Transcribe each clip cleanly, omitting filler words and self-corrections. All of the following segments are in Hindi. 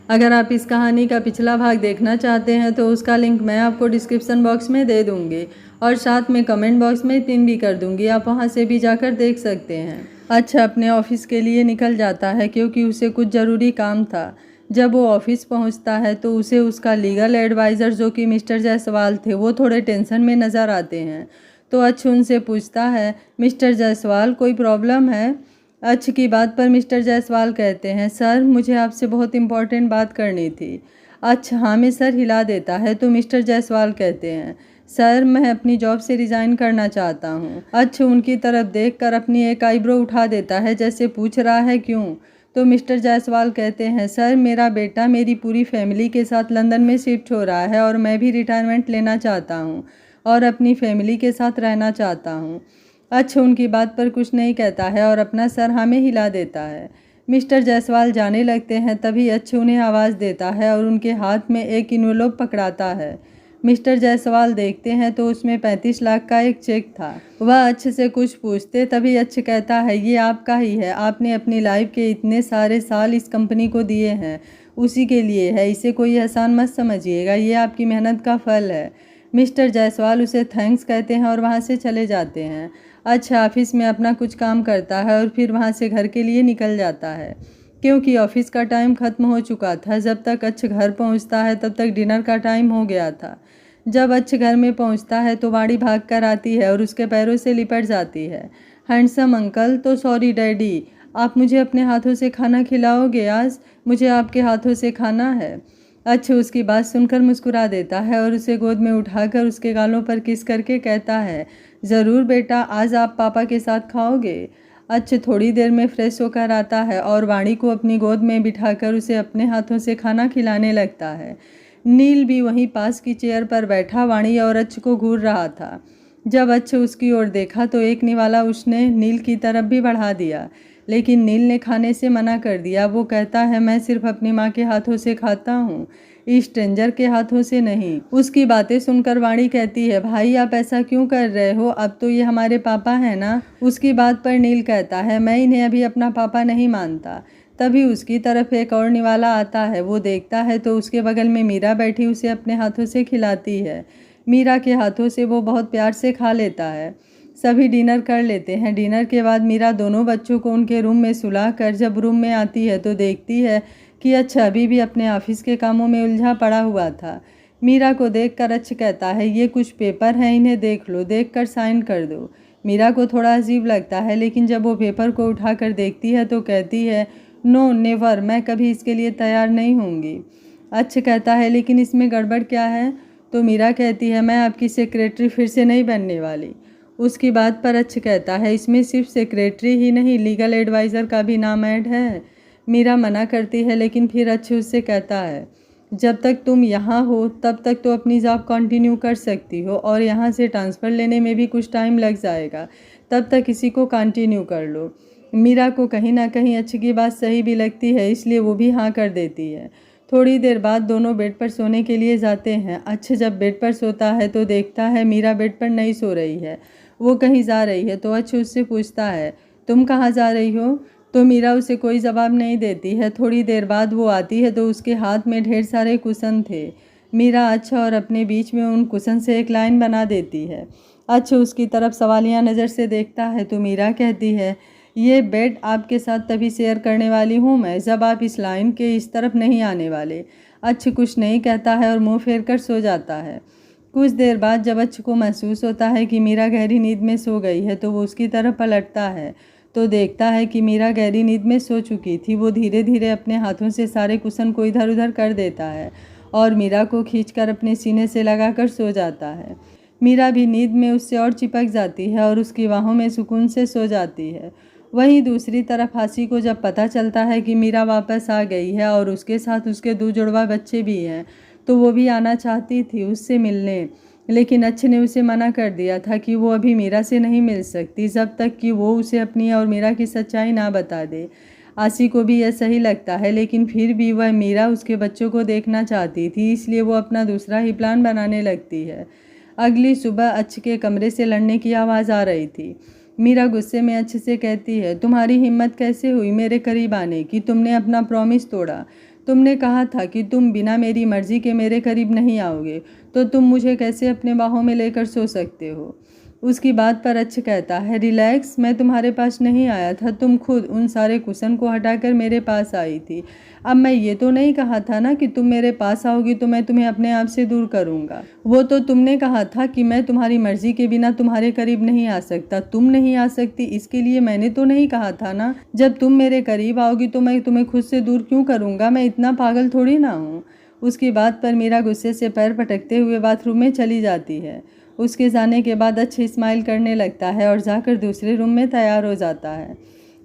अगर आप इस कहानी का पिछला भाग देखना चाहते हैं तो उसका लिंक मैं आपको डिस्क्रिप्शन बॉक्स में दे दूँगी और साथ में कमेंट बॉक्स में पिन भी कर दूँगी, आप वहां से भी जाकर देख सकते हैं। अच्छा अपने ऑफिस के लिए निकल जाता है क्योंकि उसे कुछ ज़रूरी काम था। जब वो ऑफिस पहुंचता है तो उसे उसका लीगल एडवाइज़र जो कि मिस्टर जायसवाल थे वो थोड़े टेंशन में नज़र आते हैं। तो अच्छ उनसे पूछता है, मिस्टर जायसवाल कोई प्रॉब्लम है? अच्छ की बात पर मिस्टर जायसवाल कहते हैं, सर मुझे आपसे बहुत इम्पोर्टेंट बात करनी थी। अच्छा हाँ में सर हिला देता है तो मिस्टर जायसवाल कहते हैं, सर मैं अपनी जॉब से रिज़ाइन करना चाहता हूँ। अच्छा उनकी तरफ देखकर अपनी एक आईब्रो उठा देता है जैसे पूछ रहा है क्यों। तो मिस्टर जायसवाल कहते हैं, सर मेरा बेटा मेरी पूरी फैमिली के साथ लंदन में शिफ्ट हो रहा है और मैं भी रिटायरमेंट लेना चाहता हूँ और अपनी फैमिली के साथ रहना चाहता हूँ। अच्छा उनकी बात पर कुछ नहीं कहता है और अपना सर हाँ में हिला देता है। मिस्टर जायसवाल जाने लगते हैं तभी अच्छ उन्हें आवाज़ देता है और उनके हाथ में एक इन्वेलप पकड़ाता है। मिस्टर जायसवाल देखते हैं तो उसमें 35 लाख का एक चेक था। वह अच्छ से कुछ पूछते तभी अच्छ कहता है, ये आपका ही है, आपने अपनी लाइफ के इतने सारे साल इस कंपनी को दिए हैं, उसी के लिए है, इसे कोई एहसान मत समझिएगा, ये आपकी मेहनत का फल है। मिस्टर जायसवाल उसे थैंक्स कहते हैं और वहाँ से चले जाते हैं। अच्छा ऑफिस में अपना कुछ काम करता है और फिर वहाँ से घर के लिए निकल जाता है क्योंकि ऑफिस का टाइम ख़त्म हो चुका था। जब तक अच्छ घर पहुँचता है तब तक डिनर का टाइम हो गया था। जब अच्छ घर में पहुँचता है तो वाड़ी भाग कर आती है और उसके पैरों से लिपट जाती है। हैंडसम अंकल, तो सॉरी डैडी, आप मुझे अपने हाथों से खाना खिलाओगे? आज मुझे आपके हाथों से खाना है। अच्छ उसकी बात सुनकर मुस्कुरा देता है और उसे गोद में उठाकर उसके गालों पर किस करके कहता है, ज़रूर बेटा, आज आप पापा के साथ खाओगे। अच्छ थोड़ी देर में फ्रेश होकर आता है और वाणी को अपनी गोद में बिठाकर उसे अपने हाथों से खाना खिलाने लगता है। नील भी वहीं पास की चेयर पर बैठा वाणी और अच्छ को घूर रहा था। जब अच्छ उसकी ओर देखा तो एक निवाला उसने नील की तरफ भी बढ़ा दिया, लेकिन नील ने खाने से मना कर दिया। वो कहता है, मैं सिर्फ अपनी माँ के हाथों से खाता हूँ, स्ट्रेंजर के हाथों से नहीं। उसकी बातें सुनकर वाणी कहती है, भाई आप ऐसा क्यों कर रहे हो, अब तो ये हमारे पापा हैं ना। उसकी बात पर नील कहता है, मैं इन्हें अभी अपना पापा नहीं मानता। तभी उसकी तरफ एक और निवाला आता है। वो देखता है तो उसके बगल में मीरा बैठी उसे अपने हाथों से खिलाती है। मीरा के हाथों से वो बहुत प्यार से खा लेता है। सभी डिनर कर लेते हैं। डिनर के बाद मीरा दोनों बच्चों को उनके रूम में सुला कर जब रूम में आती है तो देखती है कि अच्छा अभी भी अपने ऑफिस के कामों में उलझा पड़ा हुआ था। मीरा को देखकर अच्छ कहता है, ये कुछ पेपर हैं, इन्हें देख लो, देखकर साइन कर दो। मीरा को थोड़ा अजीब लगता है, लेकिन जब वो पेपर को उठाकर देखती है तो कहती है, नो नेवर, मैं कभी इसके लिए तैयार नहीं होंगी। अच्छ कहता है, लेकिन इसमें गड़बड़ क्या है? तो मीरा कहती है, मैं आपकी सेक्रेटरी फिर से नहीं बनने वाली। उसकी बात पर अच्छ कहता है, इसमें सिर्फ सेक्रेटरी ही नहीं, लीगल एडवाइज़र का भी नाम ऐड है। मीरा मना करती है, लेकिन फिर अच्छ उससे कहता है, जब तक तुम यहाँ हो तब तक तो अपनी जॉब कंटिन्यू कर सकती हो और यहाँ से ट्रांसफ़र लेने में भी कुछ टाइम लग जाएगा, तब तक इसी को कंटिन्यू कर लो। मीरा को कहीं ना कहीं अच्छ की बात सही भी लगती है, इसलिए वो भी हाँ कर देती है। थोड़ी देर बाद दोनों बेड पर सोने के लिए जाते हैं। अच्छ जब बेड पर सोता है तो देखता है मीरा बेड पर नहीं सो रही है, वो कहीं जा रही है। तो अच्छ उससे पूछता है, तुम कहाँ जा रही हो? तो मीरा उसे कोई जवाब नहीं देती है। थोड़ी देर बाद वो आती है तो उसके हाथ में ढेर सारे कुशन थे। मीरा अच्छ और अपने बीच में उन कुशन से एक लाइन बना देती है। अच्छ उसकी तरफ सवालिया नज़र से देखता है तो मीरा कहती है, ये बेड आपके साथ तभी शेयर करने वाली हूँ मैं जब आप इस लाइन के इस तरफ नहीं आने वाले। अच्छ कुछ नहीं कहता है और मुँह फेर कर सो जाता है। कुछ देर बाद जब अच्छ को महसूस होता है कि मीरा गहरी नींद में सो गई है तो वो उसकी तरफ पलटता है तो देखता है कि मीरा गहरी नींद में सो चुकी थी। वो धीरे धीरे अपने हाथों से सारे कुशन को इधर उधर कर देता है और मीरा को खींचकर अपने सीने से लगाकर सो जाता है। मीरा भी नींद में उससे और चिपक जाती है और उसकी बाहों में सुकून से सो जाती है। वहीं दूसरी तरफ हासी को जब पता चलता है कि मीरा वापस आ गई है और उसके साथ उसके 2 जुड़वा बच्चे भी हैं तो वो भी आना चाहती थी उससे मिलने, लेकिन अच्छ ने उसे मना कर दिया था कि वो अभी मीरा से नहीं मिल सकती जब तक कि वो उसे अपनी और मीरा की सच्चाई ना बता दे। आशी को भी यह सही लगता है, लेकिन फिर भी वह मीरा उसके बच्चों को देखना चाहती थी, इसलिए वो अपना दूसरा ही प्लान बनाने लगती है। अगली सुबह अच्छ के कमरे से लड़ने की आवाज़ आ रही थी। मीरा गुस्से में अच्छ से कहती है, तुम्हारी हिम्मत कैसे हुई मेरे करीब आने की, तुमने अपना प्रॉमिस तोड़ा, तुमने कहा था कि तुम बिना मेरी मर्जी के मेरे करीब नहीं आओगे, तो तुम मुझे कैसे अपने बाहों में लेकर सो सकते हो। उसकी बात पर अच्छ कहता है, रिलैक्स, मैं तुम्हारे पास नहीं आया था, तुम खुद उन सारे कुशन को हटाकर मेरे पास आई थी। अब मैं ये तो नहीं कहा था ना कि तुम मेरे पास आओगी तो मैं तुम्हें अपने आप से दूर करूँगा। वो तो तुमने कहा था कि मैं तुम्हारी मर्जी के बिना तुम्हारे करीब नहीं आ सकता। तुम नहीं आ सकती इसके लिए मैंने तो नहीं कहा था ना। जब तुम मेरे करीब आओगी तो मैं तुम्हें खुद से दूर क्यों करूँगा, मैं इतना पागल थोड़ी ना हूँ। उसकी बात पर मीरा गुस्से से पैर पटकते हुए बाथरूम में चली जाती है। उसके जाने के बाद अच्छी स्माइल करने लगता है और जाकर दूसरे रूम में तैयार हो जाता है।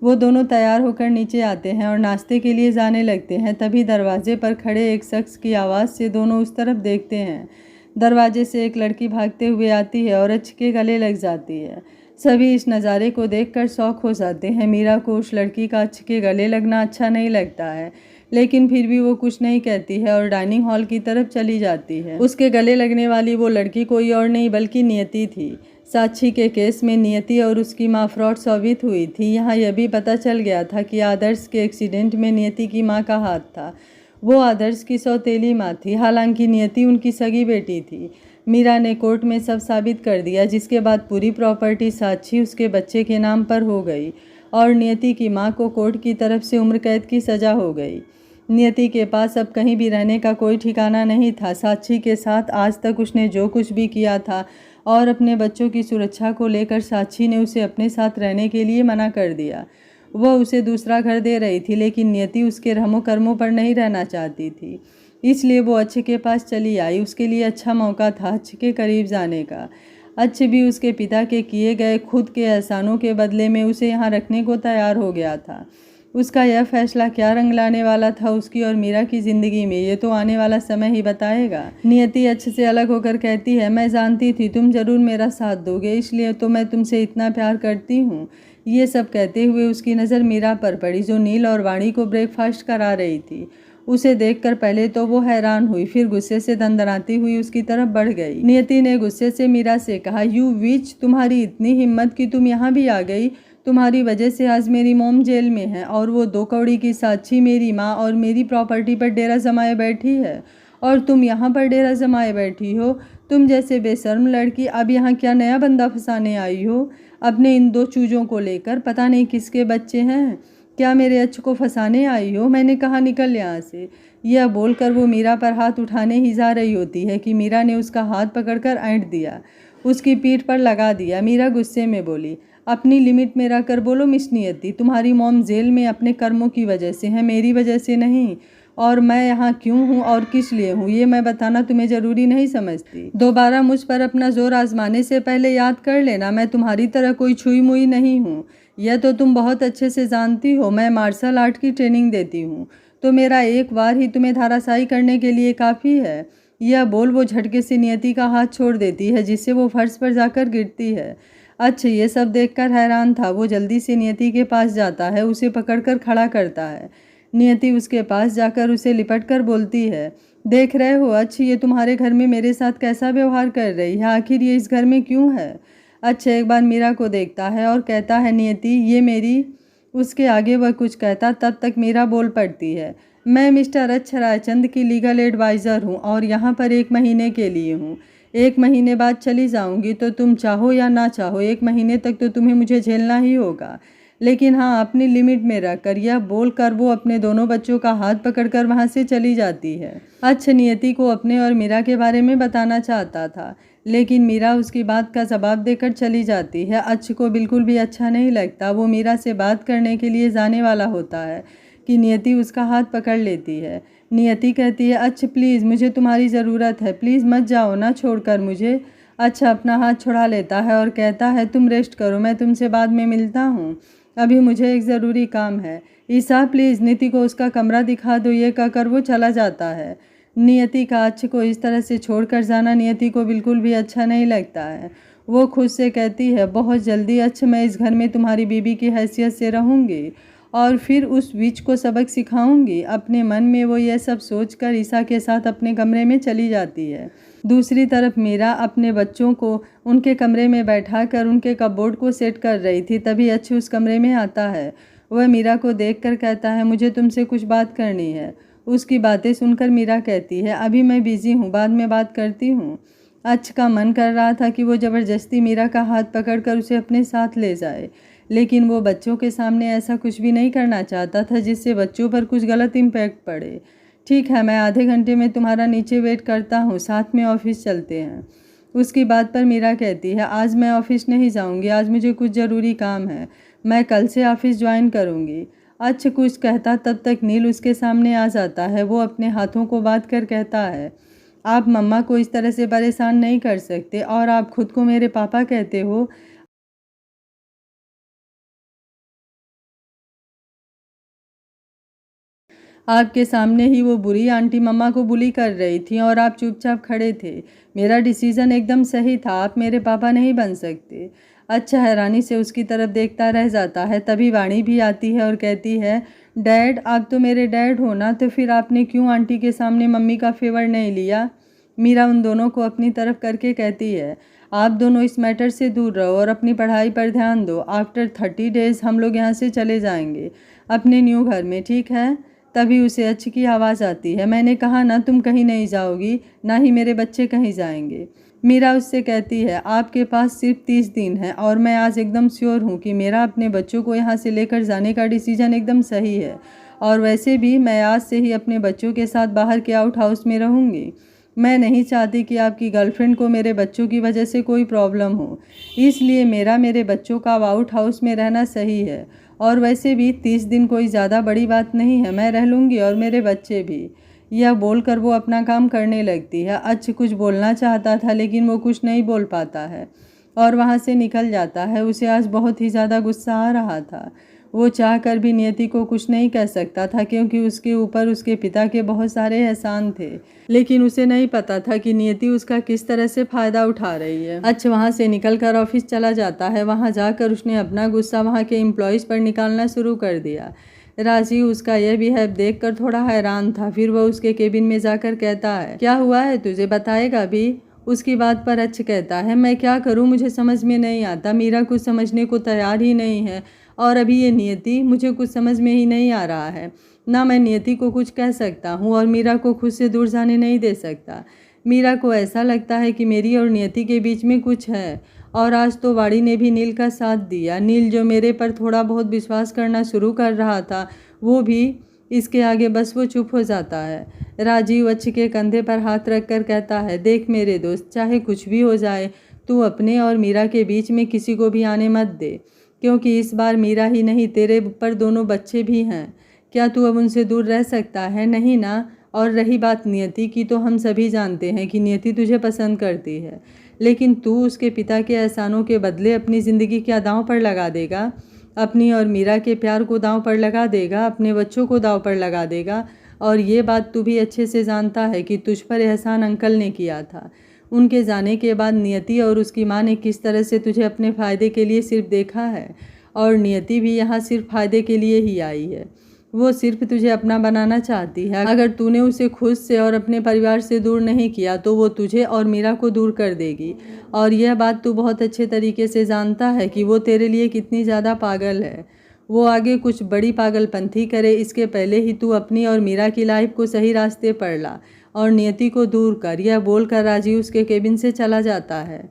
वो दोनों तैयार होकर नीचे आते हैं और नाश्ते के लिए जाने लगते हैं। तभी दरवाजे पर खड़े एक शख्स की आवाज़ से दोनों उस तरफ देखते हैं। दरवाजे से एक लड़की भागते हुए आती है और अच्छ के गले लग जाती है। सभी इस नज़ारे को देखकर शौक हो जाते हैं। मीरा को उस लड़की का अच्छ के गले लगना अच्छा नहीं लगता है, लेकिन फिर भी वो कुछ नहीं कहती है और डाइनिंग हॉल की तरफ चली जाती है। उसके गले लगने वाली वो लड़की कोई और नहीं बल्कि नियति थी। साक्षी के केस में नियति और उसकी माँ फ्रॉड साबित हुई थी। यहाँ यह भी पता चल गया था कि आदर्श के एक्सीडेंट में नियति की माँ का हाथ था। वो आदर्श की सौतेली माँ थी, हालांकि नियति उनकी सगी बेटी थी। मीरा ने कोर्ट में सब साबित कर दिया, जिसके बाद पूरी प्रॉपर्टी साक्षी उसके बच्चे के नाम पर हो गई और नियति की माँ को कोर्ट की तरफ से उम्र कैद की सज़ा हो गई। नियति के पास अब कहीं भी रहने का कोई ठिकाना नहीं था। साक्षी के साथ आज तक उसने जो कुछ भी किया था और अपने बच्चों की सुरक्षा को लेकर साक्षी ने उसे अपने साथ रहने के लिए मना कर दिया। वह उसे दूसरा घर दे रही थी, लेकिन नियति उसके रहमो कर्मों पर नहीं रहना चाहती थी, इसलिए वो अच्छे के पास चली आई। उसके लिए अच्छा मौका था अच्छे के करीब जाने का। अच्छे भी उसके पिता के किए गए खुद के एहसानों के बदले में उसे यहाँ रखने को तैयार हो गया था। उसका यह फैसला क्या रंग लाने वाला था उसकी और मीरा की ज़िंदगी में, ये तो आने वाला समय ही बताएगा। नियति अच्छे से अलग होकर कहती है, मैं जानती थी तुम जरूर मेरा साथ दोगे, इसलिए तो मैं तुमसे इतना प्यार करती हूँ। ये सब कहते हुए उसकी नज़र मीरा पर पड़ी, जो नील और वाणी को ब्रेकफास्ट करा रही थी। उसे देखकर पहले तो वो हैरान हुई, फिर गुस्से से दंदनाती हुई उसकी तरफ बढ़ गई। नियति ने गुस्से से मीरा से कहा, यू विच, तुम्हारी इतनी हिम्मत कि तुम यहाँ भी आ गई। तुम्हारी वजह से आज मेरी मॉम जेल में है और वो 2 कौड़ी की साक्षी मेरी माँ और मेरी प्रॉपर्टी पर डेरा जमाए बैठी है और तुम यहाँ पर डेरा जमाए बैठी हो। तुम जैसे बेशर्म लड़की अब यहाँ क्या नया बंदा फंसाने आई हो अपने इन 2 चूजों को लेकर? पता नहीं किसके बच्चे हैं, क्या मेरे अच्छे को फंसाने आई हो? मैंने कहा निकल यहाँ से। यह बोलकर वो मीरा पर हाथ उठाने ही जा रही होती है कि मीरा ने उसका हाथ पकड़कर ऐंठ दिया, उसकी पीठ पर लगा दिया। मीरा गुस्से में बोली, अपनी लिमिट में रहकर बोलो मिस नियति, तुम्हारी मॉम जेल में अपने कर्मों की वजह से है, मेरी वजह से नहीं। और मैं यहाँ क्यों हूँ और किस लिए हूँ ये मैं बताना तुम्हें ज़रूरी नहीं समझती। दोबारा मुझ पर अपना जोर आजमाने से पहले याद कर लेना, मैं तुम्हारी तरह कोई छुई मुई नहीं हूँ। यह तो तुम बहुत अच्छे से जानती हो। मैं मार्शल आर्ट की ट्रेनिंग देती हूँ, तो मेरा एक बार ही तुम्हें धाराशायी करने के लिए काफ़ी है। यह बोल वो झटके से नियति का हाथ छोड़ देती है, जिससे वो फर्श पर जाकर गिरती है। अच्छा, ये सब देखकर हैरान था। वो जल्दी से नियति के पास जाता है, उसे पकड़कर खड़ा करता है। नियति उसके पास जाकर उसे लिपट कर बोलती है, देख रहे हो अच्छा, ये तुम्हारे घर में मेरे साथ कैसा व्यवहार कर रही है, आखिर ये इस घर में क्यों है? अच्छा एक बार मीरा को देखता है और कहता है, नियति ये मेरी। उसके आगे वह कुछ कहता तब तक मीरा बोल पड़ती है, मैं मिस्टर अच्छ रायचंद की लीगल एडवाइज़र हूँ और यहाँ पर 1 महीने के लिए हूँ। 1 महीने बाद चली जाऊंगी, तो तुम चाहो या ना चाहो 1 महीने तक तो तुम्हें मुझे झेलना ही होगा, लेकिन हाँ अपनी लिमिट में रख कर। यह बोल कर वो अपने दोनों बच्चों का हाथ पकड़कर वहाँ से चली जाती है। अच्छा नियति को अपने और मीरा के बारे में बताना चाहता था, लेकिन मीरा उसकी बात का जवाब देकर चली जाती है। अच्छ को बिल्कुल भी अच्छा नहीं लगता। वो मीरा से बात करने के लिए जाने वाला होता है कि नियति उसका हाथ पकड़ लेती है। नियति कहती है, अच्छा प्लीज़ मुझे तुम्हारी ज़रूरत है, प्लीज़ मत जाओ ना छोड़कर मुझे। अच्छा अपना हाथ छुड़ा लेता है और कहता है, तुम रेस्ट करो, मैं तुमसे बाद में मिलता हूँ, अभी मुझे एक ज़रूरी काम है। ईसा प्लीज़ नियति को उसका कमरा दिखा दो। ये कहकर वो चला जाता है। नियति का अच्छ को इस तरह से छोड़कर जाना नियति को बिल्कुल भी अच्छा नहीं लगता है। वो खुद से कहती है, बहुत जल्दी अच्छा मैं इस घर में तुम्हारी बीबी की हैसियत से रहूँगी और फिर उस विच को सबक सिखाऊंगी। अपने मन में वो यह सब सोचकर ईसा के साथ अपने कमरे में चली जाती है। दूसरी तरफ मीरा अपने बच्चों को उनके कमरे में बैठाकर उनके कपबोर्ड को सेट कर रही थी। तभी अच्छे उस कमरे में आता है। वह मीरा को देखकर कहता है, मुझे तुमसे कुछ बात करनी है। उसकी बातें सुनकर मीरा कहती है, अभी मैं बिज़ी हूँ, बाद में बात करती हूँ। अच्छ का मन कर रहा था कि वो ज़बरदस्ती मीरा का हाथ पकड़कर उसे अपने साथ ले जाए, लेकिन वो बच्चों के सामने ऐसा कुछ भी नहीं करना चाहता था जिससे बच्चों पर कुछ गलत इम्पैक्ट पड़े। ठीक है, मैं आधे घंटे में तुम्हारा नीचे वेट करता हूँ, साथ में ऑफिस चलते हैं। उसकी बात पर मीरा कहती है, आज मैं ऑफिस नहीं जाऊँगी, आज मुझे कुछ ज़रूरी काम है, मैं कल से ऑफिस ज्वाइन करूँगी। अच्छ कुछ कहता तब तक नील उसके सामने आ जाता है। वो अपने हाथों को बांध कर कहता है, आप मम्मा को इस तरह से परेशान नहीं कर सकते और आप खुद को मेरे पापा कहते हो। आपके सामने ही वो बुरी आंटी मम्मा को बुली कर रही थी और आप चुपचाप खड़े थे। मेरा डिसीज़न एकदम सही था, आप मेरे पापा नहीं बन सकते। अच्छा हैरानी से उसकी तरफ देखता रह जाता है। तभी वाणी भी आती है और कहती है, डैड आप तो मेरे डैड हो ना, तो फिर आपने क्यों आंटी के सामने मम्मी का फेवर नहीं लिया। मीरा उन दोनों को अपनी तरफ करके कहती है, आप दोनों इस मैटर से दूर रहो और अपनी पढ़ाई पर ध्यान दो। आफ्टर 30 डेज़ हम लोग यहाँ से चले जाएंगे अपने न्यू घर में, ठीक है। तभी उसे अच्छी की आवाज़ आती है, मैंने कहा ना तुम कहीं नहीं जाओगी, ना ही मेरे बच्चे कहीं जाएंगे। मीरा उससे कहती है, आपके पास सिर्फ 30 दिन है और मैं आज एकदम श्योर हूँ कि मेरा अपने बच्चों को यहाँ से लेकर जाने का डिसीजन एकदम सही है। और वैसे भी मैं आज से ही अपने बच्चों के साथ बाहर के आउट हाउस में रहूँगी। मैं नहीं चाहती कि आपकी गर्लफ्रेंड को मेरे बच्चों की वजह से कोई प्रॉब्लम हो, इसलिए मेरे बच्चों का आउट हाउस में रहना सही है। और वैसे भी 30 दिन कोई ज़्यादा बड़ी बात नहीं है, मैं रह लूँगी और मेरे बच्चे भी। यह बोलकर वो अपना काम करने लगती है। अच्छ कुछ बोलना चाहता था लेकिन वो कुछ नहीं बोल पाता है और वहाँ से निकल जाता है। उसे आज बहुत ही ज़्यादा गुस्सा आ रहा था। वो चाह कर भी नियति को कुछ नहीं कह सकता था क्योंकि उसके ऊपर उसके पिता के बहुत सारे एहसान थे, लेकिन उसे नहीं पता था कि नियति उसका किस तरह से फ़ायदा उठा रही है। अच्छा वहाँ से निकलकर ऑफिस चला जाता है। वहाँ जाकर उसने अपना गुस्सा वहाँ के एम्प्लॉयज़ पर निकालना शुरू कर दिया। राजीव उसका यह बिहेव देखकर थोड़ा हैरान था। फिर वह उसके केबिन में जाकर कहता है, क्या हुआ है तुझे, बताएगा भी। उसकी बात पर अच्छ कहता है, मैं क्या करूं, मुझे समझ में नहीं आता। मीरा कुछ समझने को तैयार ही नहीं है और अभी ये नियति, मुझे कुछ समझ में ही नहीं आ रहा है। ना मैं नियति को कुछ कह सकता हूँ और मीरा को खुद से दूर जाने नहीं दे सकता। मीरा को ऐसा लगता है कि मेरी और नियति के बीच में कुछ है। और आज तो वाड़ी ने भी नील का साथ दिया। नील जो मेरे पर थोड़ा बहुत विश्वास करना शुरू कर रहा था, वो भी इसके आगे बस वो चुप हो जाता है। राजीव अच्छ के कंधे पर हाथ रखकर कहता है, देख मेरे दोस्त, चाहे कुछ भी हो जाए, तू अपने और मीरा के बीच में किसी को भी आने मत दे, क्योंकि इस बार मीरा ही नहीं, तेरे पर दोनों बच्चे भी हैं। क्या तू अब उनसे दूर रह सकता है? नहीं ना। और रही बात नियति की, तो हम सभी जानते हैं कि नियति तुझे पसंद करती है, लेकिन तू उसके पिता के एहसानों के बदले अपनी ज़िंदगी क्या दांव पर लगा देगा? अपनी और मीरा के प्यार को दांव पर लगा देगा, अपने बच्चों को दांव पर लगा देगा। और ये बात तू भी अच्छे से जानता है कि तुझ पर एहसान अंकल ने किया था। उनके जाने के बाद नियति और उसकी माँ ने किस तरह से तुझे अपने फ़ायदे के लिए सिर्फ देखा है, और नियति भी यहाँ सिर्फ फ़ायदे के लिए ही आई है। वो सिर्फ तुझे अपना बनाना चाहती है। अगर तूने उसे खुद से और अपने परिवार से दूर नहीं किया तो वो तुझे और मीरा को दूर कर देगी। और यह बात तू बहुत अच्छे तरीके से जानता है कि वो तेरे लिए कितनी ज़्यादा पागल है। वो आगे कुछ बड़ी पागलपंथी करे, इसके पहले ही तू अपनी और मीरा की लाइफ को सही रास्ते पर ला और नियति को दूर कर। यह बोलकर राजीव उसके केबिन से चला जाता है।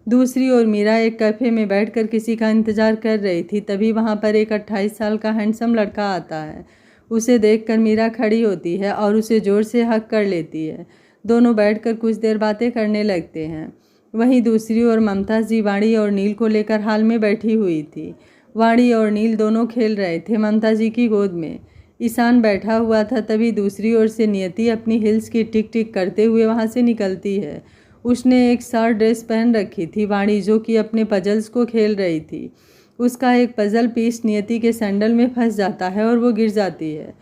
दूसरी ओर मीरा एक कैफ़े में बैठकर किसी का इंतज़ार कर रही थी। तभी वहाँ पर एक 28 साल का हैंडसम लड़का आता है। उसे देखकर मीरा खड़ी होती है और उसे ज़ोर से हक कर लेती है। दोनों बैठकर कुछ देर बातें करने लगते हैं। वहीं दूसरी ओर ममता जी वाणी और नील को लेकर हाल में बैठी हुई थी। वाणी और नील दोनों खेल रहे थे ममता जी की गोद में। ईशान बैठा हुआ था। तभी दूसरी ओर से नियति अपनी हिल्स की टिक टिक करते हुए वहाँ से निकलती है। उसने एक शार्ट ड्रेस पहन रखी थी। वाणी जो कि अपने पजल्स को खेल रही थी, उसका एक पजल पीस नियति के सैंडल में फंस जाता है और वो गिर जाती है।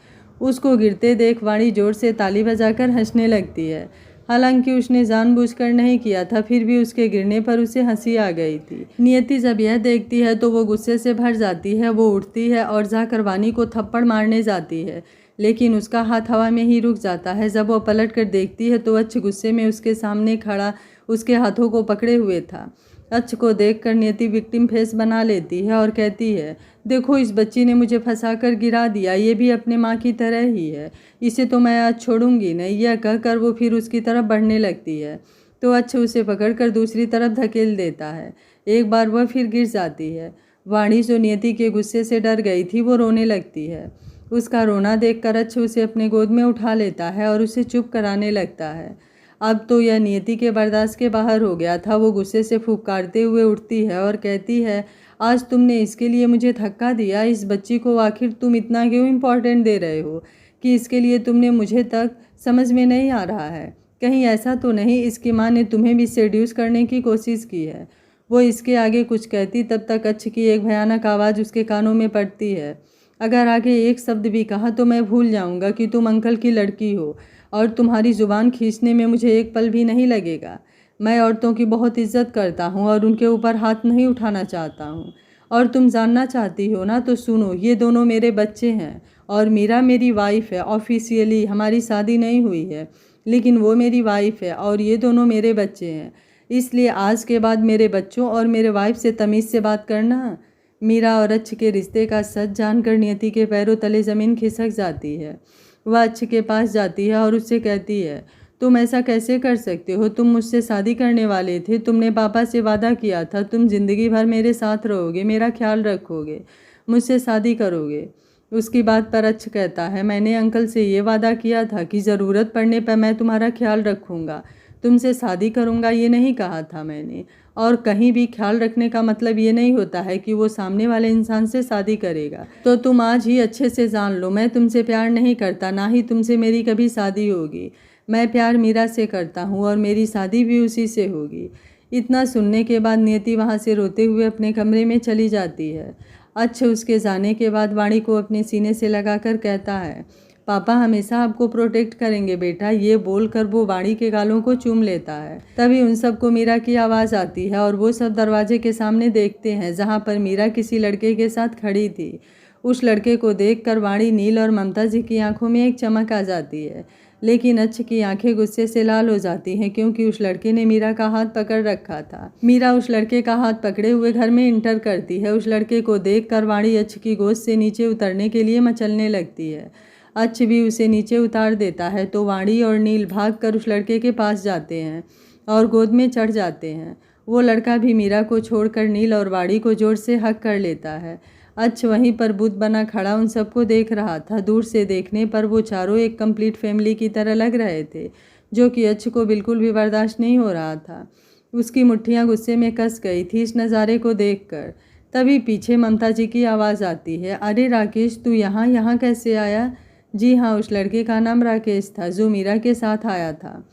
उसको गिरते देख वाणी जोर से ताली बजाकर हंसने लगती है। हालांकि उसने जानबूझकर नहीं किया था, फिर भी उसके गिरने पर उसे हंसी आ गई थी। नियति जब यह देखती है तो वो गुस्से से भर जाती है। वो उठती है और जाकर वाणी को थप्पड़ मारने जाती है, लेकिन उसका हाथ हवा में ही रुक जाता है। जब वो पलट कर देखती है तो अच्छ गुस्से में उसके सामने खड़ा उसके हाथों को पकड़े हुए था। अच्छ को देखकर नियति विक्टिम फेस बना लेती है और कहती है, देखो इस बच्ची ने मुझे फंसाकर गिरा दिया, ये भी अपने माँ की तरह ही है, इसे तो मैं आज छोड़ूंगी नहीं। यह कहकर वो फिर उसकी तरफ बढ़ने लगती है तो अच्छ उसे पकड़कर दूसरी तरफ धकेल देता है। एक बार वह फिर गिर जाती है। वाणी जो नियति के गुस्से से डर गई थी वो रोने लगती है। उसका रोना देखकर अच्छ उसे अपने गोद में उठा लेता है और उसे चुप कराने लगता है। अब तो यह नियति के बर्दाश्त के बाहर हो गया था। वो गुस्से से फुफकारते हुए उठती है और कहती है, आज तुमने इसके लिए मुझे धक्का दिया, इस बच्ची को आखिर तुम इतना क्यों इम्पोर्टेंट दे रहे हो कि इसके लिए तुमने मुझे तक समझ में नहीं आ रहा है। कहीं ऐसा तो नहीं इसकी माँ ने तुम्हें भी सेड्यूस करने की कोशिश की है। वो इसके आगे कुछ कहती तब तक अच्छ की एक भयानक आवाज़ उसके कानों में पड़ती है, अगर आगे एक शब्द भी कहा तो मैं भूल जाऊंगा कि तुम अंकल की लड़की हो और तुम्हारी ज़ुबान खींचने में मुझे एक पल भी नहीं लगेगा। मैं औरतों की बहुत इज्जत करता हूँ और उनके ऊपर हाथ नहीं उठाना चाहता हूँ। और तुम जानना चाहती हो ना, तो सुनो, ये दोनों मेरे बच्चे हैं और मीरा मेरी वाइफ है। ऑफिशियली हमारी शादी नहीं हुई है, लेकिन वो मेरी वाइफ है और ये दोनों मेरे बच्चे हैं। इसलिए आज के बाद मेरे बच्चों और मेरे वाइफ से तमीज़ से बात करना। मीरा और अच्छ के रिश्ते का सच जानकर नियति के पैरों तले ज़मीन खिसक जाती है। वह अच्छ के पास जाती है और उससे कहती है, तुम ऐसा कैसे कर सकते हो? तुम मुझसे शादी करने वाले थे, तुमने पापा से वादा किया था तुम ज़िंदगी भर मेरे साथ रहोगे, मेरा ख्याल रखोगे, मुझसे शादी करोगे। उसकी बात पर अच्छ कहता है, मैंने अंकल से ये वादा किया था कि ज़रूरत पड़ने पर मैं तुम्हारा ख्याल रखूँगा, तुमसे शादी करूँगा ये नहीं कहा था मैंने। और कहीं भी ख्याल रखने का मतलब ये नहीं होता है कि वो सामने वाले इंसान से शादी करेगा। तो तुम आज ही अच्छे से जान लो, मैं तुमसे प्यार नहीं करता, ना ही तुमसे मेरी कभी शादी होगी। मैं प्यार मीरा से करता हूँ और मेरी शादी भी उसी से होगी। इतना सुनने के बाद नियति वहाँ से रोते हुए अपने कमरे में चली जाती है। अच्छ उसके जाने के बाद वाणी को अपने सीने से लगाकर कहता है, पापा हमेशा आपको प्रोटेक्ट करेंगे बेटा। ये बोलकर वो वाणी के गालों को चूम लेता है। तभी उन सबको मीरा की आवाज़ आती है और वो सब दरवाजे के सामने देखते हैं जहाँ पर मीरा किसी लड़के के साथ खड़ी थी। उस लड़के को देखकर वाणी, नील और ममता जी की आंखों में एक चमक आ जाती है, लेकिन अच्छ की आंखें गुस्से से लाल हो जाती हैं क्योंकि उस लड़के ने मीरा का हाथ पकड़ रखा था। मीरा उस लड़के का हाथ पकड़े हुए घर में इंटर करती है। उस लड़के को देखकर वाणी अच्छ की गोद से नीचे उतरने के लिए मचलने लगती है। अच्छ भी उसे नीचे उतार देता है तो वाणी और नील भागकर उस लड़के के पास जाते हैं और गोद में चढ़ जाते हैं। वो लड़का भी मीरा को छोड़कर नील और वाणी को जोर से हक कर लेता है। अच्छ वहीं पर बुत बना खड़ा उन सबको देख रहा था। दूर से देखने पर वो चारों एक कंप्लीट फैमिली की तरह लग रहे थे, जो कि अच्छ को बिल्कुल भी बर्दाश्त नहीं हो रहा था। उसकी मुट्ठियाँ गुस्से में कस गई थी इस नज़ारे को देखकर। तभी पीछे ममता जी की आवाज़ आती है, अरे राकेश, तू यहाँ कैसे आया? जी हाँ, उस लड़के का नाम राकेश था जो मीरा के साथ आया था।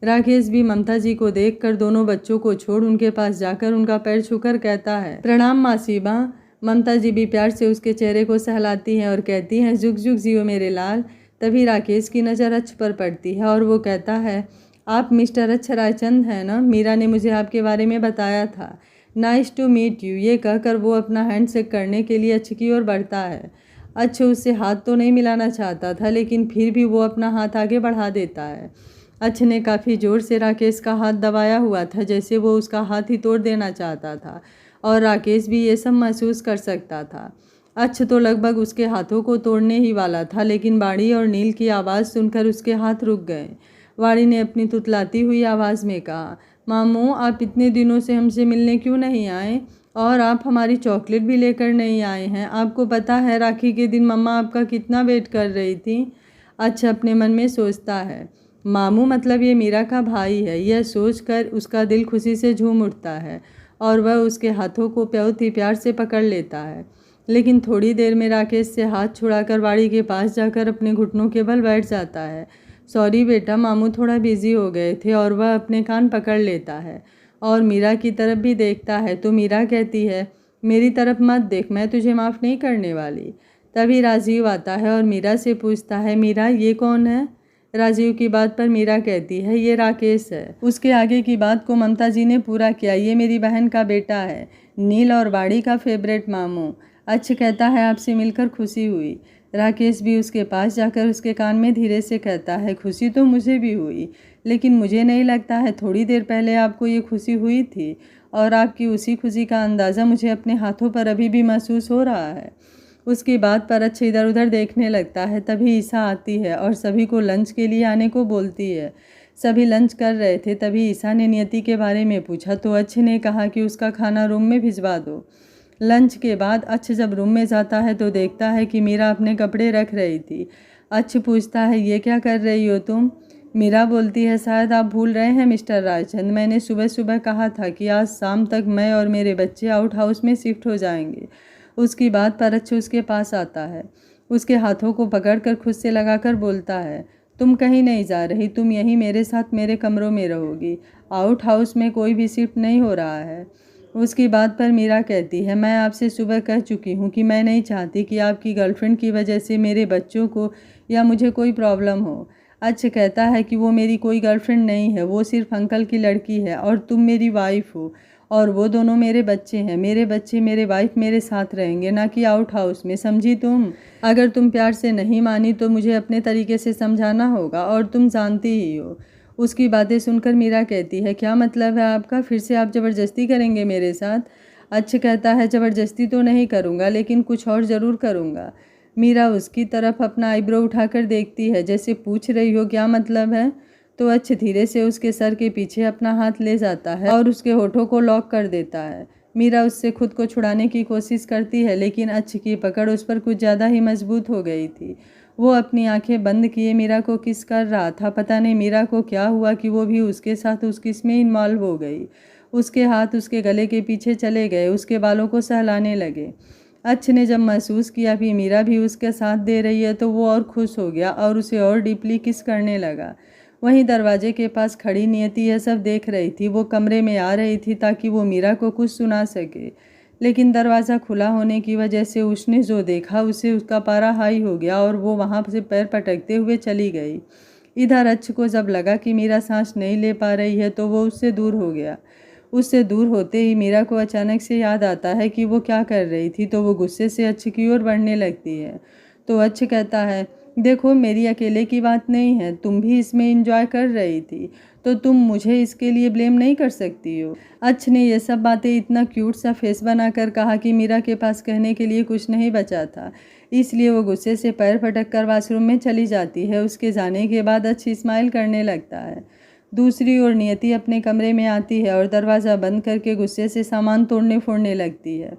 राकेश भी ममता जी को देखकर दोनों बच्चों को छोड़ उनके पास जाकर उनका पैर छूकर कहता है, प्रणाम मासीबा। ममता जी भी प्यार से उसके चेहरे को सहलाती हैं और कहती हैं, जुग जुग जियो मेरे लाल। तभी राकेश की नज़र अच्छ पर पड़ती है और वो कहता है, आप मिस्टर अच्छ रायचंद हैं ना? मीरा ने मुझे आपके बारे में बताया था। Nice to meet you. ये कहकर वो अपना हैंड शेक करने के लिए अच्छ की ओर बढ़ता है। अच्छ उससे हाथ तो नहीं मिलाना चाहता था, लेकिन फिर भी वो अपना हाथ आगे बढ़ा देता है। अच्छ ने काफ़ी ज़ोर से राकेश का हाथ दबाया हुआ था, जैसे वो उसका हाथ ही तोड़ देना चाहता था, और राकेश भी ये सब महसूस कर सकता था। अच्छ तो लगभग उसके हाथों को तोड़ने ही वाला था, लेकिन वाणी और नील की आवाज़ सुनकर उसके हाथ रुक गए। वाणी ने अपनी तुतलाती हुई आवाज़ में कहा, मामू, आप इतने दिनों से हमसे मिलने क्यों नहीं आए? और आप हमारी चॉकलेट भी लेकर नहीं आए हैं। आपको पता है राखी के दिन मम्मा आपका कितना वेट कर रही थी। अच्छा अपने मन में सोचता है, मामू मतलब ये मीरा का भाई है। यह सोचकर उसका दिल खुशी से झूम उठता है और वह उसके हाथों को बहुत ही प्यार से पकड़ लेता है। लेकिन थोड़ी देर में राकेश से हाथ छुड़ाकर वाणी के पास जाकर अपने घुटनों के बल बैठ जाता है। सॉरी बेटा, मामू थोड़ा बिजी हो गए थे। और वह अपने कान पकड़ लेता है और मीरा की तरफ भी देखता है तो मीरा कहती है, मेरी तरफ मत देख, मैं तुझे माफ़ नहीं करने वाली। तभी राजीव आता है और मीरा से पूछता है, मीरा ये कौन है? राजीव की बात पर मीरा कहती है, ये राकेश है। उसके आगे की बात को ममता जी ने पूरा किया। ये मेरी बहन का बेटा है, नील और वाणी का फेवरेट मामू। अच्छ कहता है, आपसे मिलकर खुशी हुई। राकेश भी उसके पास जाकर उसके कान में धीरे से कहता है, खुशी तो मुझे भी हुई, लेकिन मुझे नहीं लगता है थोड़ी देर पहले आपको ये खुशी हुई थी, और आपकी उसी खुशी का अंदाज़ा मुझे अपने हाथों पर अभी भी महसूस हो रहा है। उसकी बात पर अच्छे इधर उधर देखने लगता है। तभी ईसा आती है और सभी को लंच के लिए आने को बोलती है। सभी लंच कर रहे थे, तभी ईसा ने नियति के बारे में पूछा तो अच्छे ने कहा कि उसका खाना रूम में भिजवा दो। लंच के बाद अच्छे जब रूम में जाता है तो देखता है कि मीरा अपने कपड़े रख रही थी। अच्छे पूछता है, ये क्या कर रही हो तुम? मीरा बोलती है, शायद आप भूल रहे हैं मिस्टर रायचंद, मैंने सुबह सुबह कहा था कि आज शाम तक मैं और मेरे बच्चे आउट हाउस में शिफ्ट हो जाएंगे। उसकी बात पर अच्छे उसके पास आता है, उसके हाथों को पकड़कर खुद से लगाकर बोलता है, तुम कहीं नहीं जा रही, तुम यहीं मेरे साथ मेरे कमरों में रहोगी। आउट हाउस में कोई भी शिफ्ट नहीं हो रहा है। उसकी बात पर मीरा कहती है, मैं आपसे सुबह कह चुकी हूँ कि मैं नहीं चाहती कि आपकी गर्लफ्रेंड की वजह से मेरे बच्चों को या मुझे कोई प्रॉब्लम हो। अच्छ कहता है कि वो मेरी कोई गर्लफ्रेंड नहीं है, वो सिर्फ अंकल की लड़की है और तुम मेरी वाइफ हो, और वो दोनों मेरे बच्चे हैं। मेरे बच्चे मेरे वाइफ मेरे साथ रहेंगे, ना कि आउट हाउस में, समझी तुम? अगर तुम प्यार से नहीं मानी तो मुझे अपने तरीके से समझाना होगा, और तुम जानती ही हो। उसकी बातें सुनकर मीरा कहती है, क्या मतलब है आपका? फिर से आप ज़बरदस्ती करेंगे मेरे साथ? अच्छ कहता है, ज़बरदस्ती तो नहीं करूँगा, लेकिन कुछ और ज़रूर करूँगा। मीरा उसकी तरफ अपना आईब्रो उठाकर देखती है, जैसे पूछ रही हो क्या मतलब है। तो अच्छ धीरे से उसके सर के पीछे अपना हाथ ले जाता है और उसके होठों को लॉक कर देता है। मीरा उससे खुद को छुड़ाने की कोशिश करती है, लेकिन अच्छ की पकड़ उस पर कुछ ज़्यादा ही मजबूत हो गई थी। वो अपनी आंखें बंद किए मीरा को किस कर रहा था। पता नहीं मीरा को क्या हुआ कि वो भी उसके साथ उस किस में इन्वॉल्व हो गई। उसके हाथ उसके गले के पीछे चले गए, उसके बालों को सहलाने लगे। अच्छ ने जब महसूस किया कि मीरा भी उसके साथ दे रही है तो वो और खुश हो गया और उसे और डीपली किस करने लगा। वहीं दरवाजे के पास खड़ी नियति यह सब देख रही थी। वो कमरे में आ रही थी ताकि वो मीरा को कुछ सुना सके, लेकिन दरवाज़ा खुला होने की वजह से उसने जो देखा उससे उसका पारा हाई हो गया और वो वहाँ से पैर पटकते हुए चली गई। इधर अच्छ को जब लगा कि मीरा सांस नहीं ले पा रही है तो वो उससे दूर हो गया। उससे दूर होते ही मीरा को अचानक से याद आता है कि वो क्या कर रही थी, तो वो गुस्से से अच्छ की ओर बढ़ने लगती है। तो अच्छ कहता है, देखो मेरी अकेले की बात नहीं है, तुम भी इसमें एंजॉय कर रही थी, तो तुम मुझे इसके लिए ब्लेम नहीं कर सकती हो। अच्छ ने ये सब बातें इतना क्यूट सा फेस बनाकर कहा कि मीरा के पास कहने के लिए कुछ नहीं बचा था, इसलिए वो गुस्से से पैर पटक कर वॉशरूम में चली जाती है। उसके जाने के बाद अच्छ स्माइल करने लगता है। दूसरी ओर नियति अपने कमरे में आती है और दरवाज़ा बंद करके गुस्से से सामान तोड़ने फोड़ने लगती है।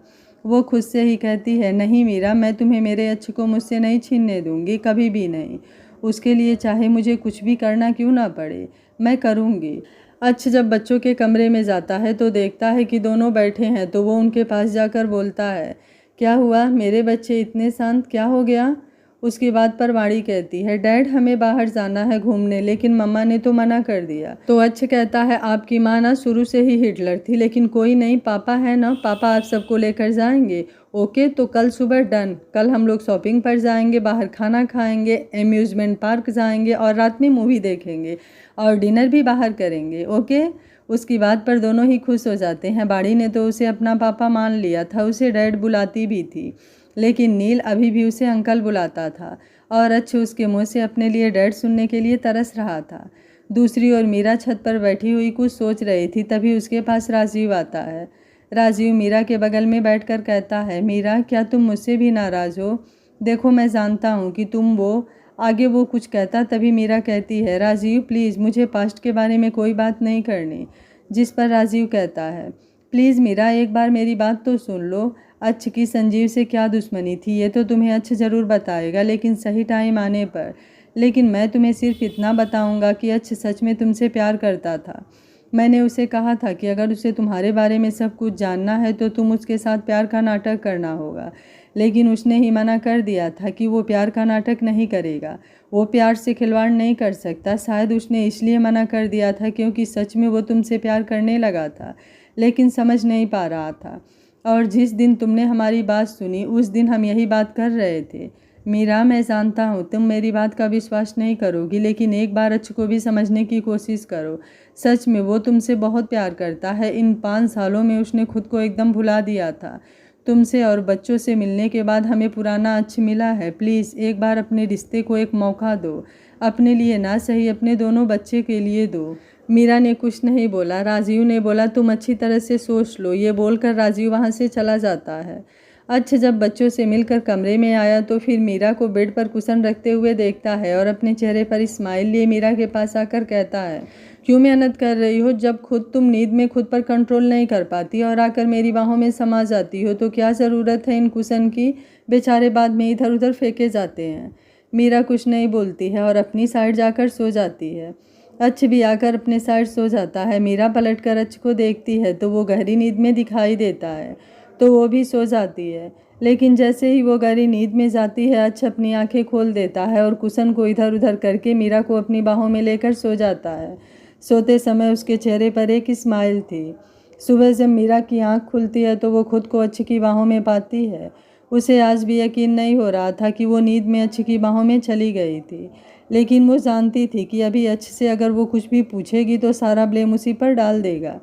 वो खुद से ही कहती है, नहीं मीरा, मैं तुम्हें मेरे अच्छ को मुझसे नहीं छीनने दूंगी, कभी भी नहीं। उसके लिए चाहे मुझे कुछ भी करना क्यों ना पड़े, मैं करूँगी। अच्छ जब बच्चों के कमरे में जाता है तो देखता है कि दोनों बैठे हैं, तो वो उनके पास जाकर बोलता है, क्या हुआ मेरे बच्चे इतने शांत, क्या हो गया? उसकी बात पर वाणी कहती है, डैड हमें बाहर जाना है घूमने, लेकिन मम्मा ने तो मना कर दिया। तो अच्छ कहता है, आपकी माँ ना शुरू से ही हिटलर थी, लेकिन कोई नहीं, पापा है ना, पापा आप सबको लेकर जाएंगे। ओके, तो कल सुबह डन। कल हम लोग शॉपिंग पर जाएंगे, बाहर खाना खाएंगे, एम्यूजमेंट पार्क जाएंगे और रात में मूवी देखेंगे और डिनर भी बाहर करेंगे। ओके। उसकी बात पर दोनों ही खुश हो जाते हैं। बाड़ी ने तो उसे अपना पापा मान लिया था, उसे डैड बुलाती भी थी, लेकिन नील अभी भी उसे अंकल बुलाता था और अच्छ उसके मुंह से अपने लिए डैड सुनने के लिए तरस रहा था। दूसरी ओर मीरा छत पर बैठी हुई कुछ सोच रही थी, तभी उसके पास राजीव आता है। राजीव मीरा के बगल में बैठकर कहता है, मीरा क्या तुम मुझसे भी नाराज़ हो? देखो मैं जानता हूँ कि तुम वो आगे वो कुछ कहता, तभी मीरा कहती है, राजीव प्लीज़ मुझे पास्ट के बारे में कोई बात नहीं करनी। जिस पर राजीव कहता है, प्लीज़ मीरा एक बार मेरी बात तो सुन लो। अच्छ की संजीव से क्या दुश्मनी थी ये तो तुम्हें अच्छ ज़रूर बताएगा, लेकिन सही टाइम आने पर। लेकिन मैं तुम्हें सिर्फ इतना बताऊंगा कि अच्छ सच में तुमसे प्यार करता था। मैंने उसे कहा था कि अगर उसे तुम्हारे बारे में सब कुछ जानना है तो तुम उसके साथ प्यार का नाटक करना होगा, लेकिन उसने ही मना कर दिया था कि वो प्यार का नाटक नहीं करेगा, वो प्यार से खिलवाड़ नहीं कर सकता। शायद उसने इसलिए मना कर दिया था क्योंकि सच में वो तुमसे प्यार करने लगा था, लेकिन समझ नहीं पा रहा था। और जिस दिन तुमने हमारी बात सुनी उस दिन हम यही बात कर रहे थे। मीरा मैं जानता हूँ तुम मेरी बात का विश्वास नहीं करोगी, लेकिन एक बार अच्छ को भी समझने की कोशिश करो। सच में वो तुमसे बहुत प्यार करता है। इन 5 सालों में उसने खुद को एकदम भुला दिया था। तुमसे और बच्चों से मिलने के बाद हमें पुराना अच्छ मिला है। प्लीज़ एक बार अपने रिश्ते को एक मौका दो। अपने लिए ना सही, अपने दोनों बच्चे के लिए दो। मीरा ने कुछ नहीं बोला। राजीव ने बोला, तुम अच्छी तरह से सोच लो। ये बोलकर राजीव वहाँ से चला जाता है। अच्छा, जब बच्चों से मिलकर कमरे में आया तो फिर मीरा को बेड पर कुशन रखते हुए देखता है और अपने चेहरे पर स्माइल लिए मीरा के पास आकर कहता है, क्यों मेहनत कर रही हो? जब खुद तुम नींद में खुद पर कंट्रोल नहीं कर पाती और आकर मेरी बाहों में समा जाती हो तो क्या ज़रूरत है इन कुशन की? बेचारे बाद में इधर उधर फेंके जाते हैं। मीरा कुछ नहीं बोलती है और अपनी साइड जाकर सो जाती है। अच्छ भी आकर अपने साइड सो जाता है। मीरा पलटकर अच्छ को देखती है तो वो गहरी नींद में दिखाई देता है, तो वो भी सो जाती है। लेकिन जैसे ही वो गहरी नींद में जाती है, अच्छ अपनी आंखें खोल देता है और कुशन को इधर उधर करके मीरा को अपनी बाहों में लेकर सो जाता है। सोते समय उसके चेहरे पर एक स्माइल थी। सुबह जब मीरा की आंख खुलती है तो वो खुद को अच्छ की बाहों में पाती है। उसे आज भी यकीन नहीं हो रहा था कि वो नींद में अच्छ की बाहों में चली गई थी, लेकिन वो जानती थी कि अभी अच्छ से अगर वो कुछ भी पूछेगी तो सारा ब्लेम उसी पर डाल देगा।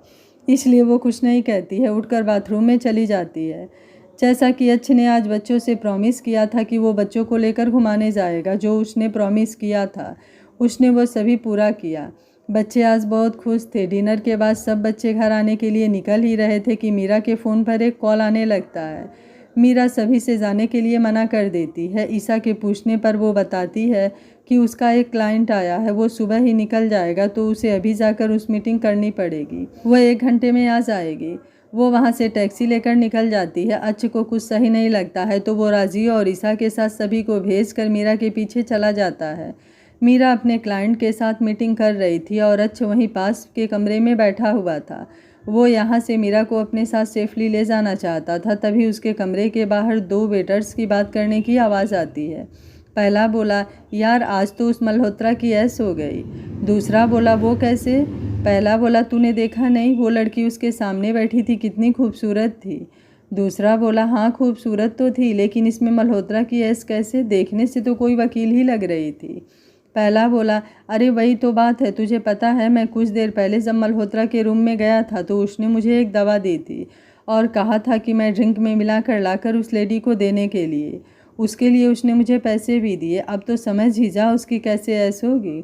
इसलिए वो कुछ नहीं कहती है, उठकर बाथरूम में चली जाती है। जैसा कि अच्छ ने आज बच्चों से प्रॉमिस किया था कि वो बच्चों को लेकर घुमाने जाएगा, जो उसने प्रॉमिस किया था उसने वो सभी पूरा किया। बच्चे आज बहुत खुश थे। डिनर के बाद सब बच्चे घर आने के लिए निकल ही रहे थे कि मीरा के फ़ोन पर एक कॉल आने लगता है। मीरा सभी से जाने के लिए मना कर देती है। ईसा के पूछने पर वो बताती है कि उसका एक क्लाइंट आया है, वो सुबह ही निकल जाएगा तो उसे अभी जाकर उस मीटिंग करनी पड़ेगी। वह 1 घंटे में आ जाएगी। वो वहाँ से टैक्सी लेकर निकल जाती है। अच्छ को कुछ सही नहीं लगता है तो वो राजीव और ईसा के साथ सभी को भेजकर मीरा के पीछे चला जाता है। मीरा अपने क्लाइंट के साथ मीटिंग कर रही थी और अच्छ वहीं पास के कमरे में बैठा हुआ था। वो यहाँ से मीरा को अपने साथ सेफली ले जाना चाहता था। तभी उसके कमरे के बाहर 2 वेटर्स की बात करने की आवाज़ आती है। पहला बोला, यार आज तो उस मल्होत्रा की ऐश हो गई। दूसरा बोला, वो कैसे? पहला बोला, तूने देखा नहीं, वो लड़की उसके सामने बैठी थी, कितनी खूबसूरत थी। दूसरा बोला, हाँ खूबसूरत तो थी, लेकिन इसमें मल्होत्रा की ऐश कैसे? देखने से तो कोई वकील ही लग रही थी। पहला बोला, अरे वही तो बात है, तुझे पता है मैं कुछ देर पहले जब मल्होत्रा के रूम में गया था तो उसने मुझे एक दवा दी थी और कहा था कि मैं ड्रिंक में मिलाकर लाकर उस लेडी को देने के लिए। उसके लिए उसने मुझे पैसे भी दिए। अब तो समझ ही जा उसकी कैसे ऐश होगी।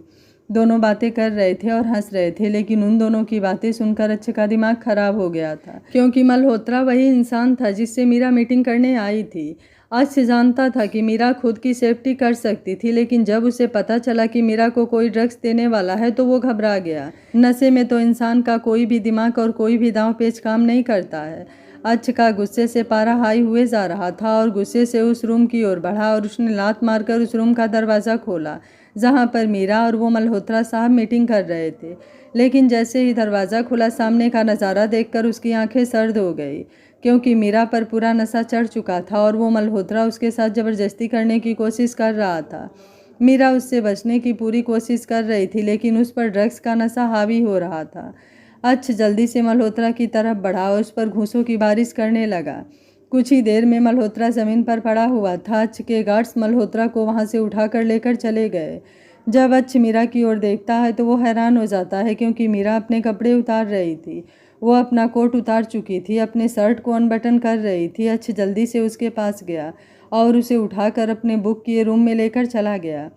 दोनों बातें कर रहे थे और हंस रहे थे, लेकिन उन दोनों की बातें सुनकर अच्छे का दिमाग खराब हो गया था, क्योंकि मल्होत्रा वही इंसान था जिससे मीरा मीटिंग करने आई थी। आज से जानता था कि मीरा खुद की सेफ्टी कर सकती थी, लेकिन जब उसे पता चला कि मीरा को कोई ड्रग्स देने वाला है तो वो घबरा गया। नशे में तो इंसान का कोई भी दिमाग और कोई भी दांव पेच काम नहीं करता है। अच्छ का गुस्से से पारा हाई हुए जा रहा था और गुस्से से उस रूम की ओर बढ़ा और उसने लात मारकर उस रूम का दरवाज़ा खोला जहाँ पर मीरा और वो मल्होत्रा साहब मीटिंग कर रहे थे। लेकिन जैसे ही दरवाज़ा खुला, सामने का नज़ारा देखकर उसकी आंखें सर्द हो गई, क्योंकि मीरा पर पूरा नशा चढ़ चुका था और वो मल्होत्रा उसके साथ ज़बरदस्ती करने की कोशिश कर रहा था। मीरा उससे बचने की पूरी कोशिश कर रही थी, लेकिन उस पर ड्रग्स का नशा हावी हो रहा था। अच्छ जल्दी से मल्होत्रा की तरफ बढ़ा और उस पर घूंसों की बारिश करने लगा। कुछ ही देर में मल्होत्रा ज़मीन पर पड़ा हुआ था। अच्छ के गार्ड्स मल्होत्रा को वहाँ से उठाकर लेकर चले गए। जब अच्छ मीरा की ओर देखता है तो वो हैरान हो जाता है, क्योंकि मीरा अपने कपड़े उतार रही थी। वो अपना कोट उतार चुकी थी, अपने शर्ट को अनबटन कर रही थी। अच्छ जल्दी से उसके पास गया और उसे उठाकर अपने बुक किए रूम में लेकर चला गया।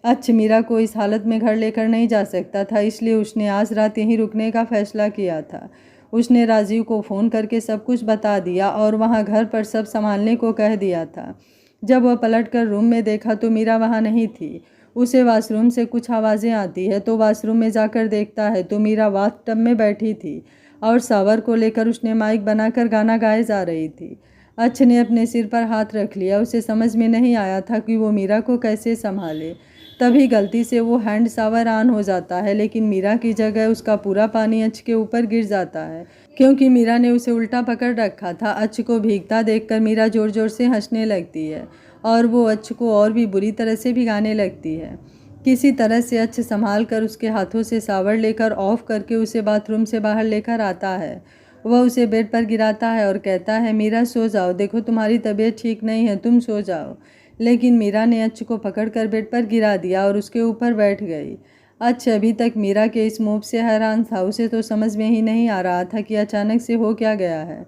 अच्छ मीरा को इस हालत में घर लेकर नहीं जा सकता था, इसलिए उसने आज रात यहीं रुकने का फैसला किया था। उसने राजीव को फ़ोन करके सब कुछ बता दिया और वहाँ घर पर सब संभालने को कह दिया था। जब वह पलटकर रूम में देखा तो मीरा वहाँ नहीं थी। उसे वॉशरूम से कुछ आवाज़ें आती है तो वॉशरूम में जाकर देखता है तो मीरा बाथटब में बैठी थी और शावर को लेकर उसने माइक बनाकर गाना गाए जा रही थी। अच्छ ने अपने सिर पर हाथ रख लिया। उसे समझ में नहीं आया था कि वो मीरा को कैसे संभाले। तभी गलती से वो हैंड शावर ऑन हो जाता है, लेकिन मीरा की जगह उसका पूरा पानी अच्छ के ऊपर गिर जाता है, क्योंकि मीरा ने उसे उल्टा पकड़ रखा था। अच्छ को भीगता देखकर मीरा ज़ोर ज़ोर से हंसने लगती है और वो अच्छ को और भी बुरी तरह से भिगाने लगती है। किसी तरह से अच्छ संभाल कर उसके हाथों से शावर लेकर ऑफ करके उसे बाथरूम से बाहर लेकर आता है। वह उसे बेड पर गिराता है और कहता है, मीरा सो जाओ, देखो तुम्हारी तबीयत ठीक नहीं है, तुम सो जाओ। लेकिन मीरा ने अच्छ को पकड़कर बेड पर गिरा दिया और उसके ऊपर बैठ गई। अच्छ अभी तक मीरा के इस मूव से हैरान था। उसे तो समझ में ही नहीं आ रहा था कि अचानक से हो क्या गया है।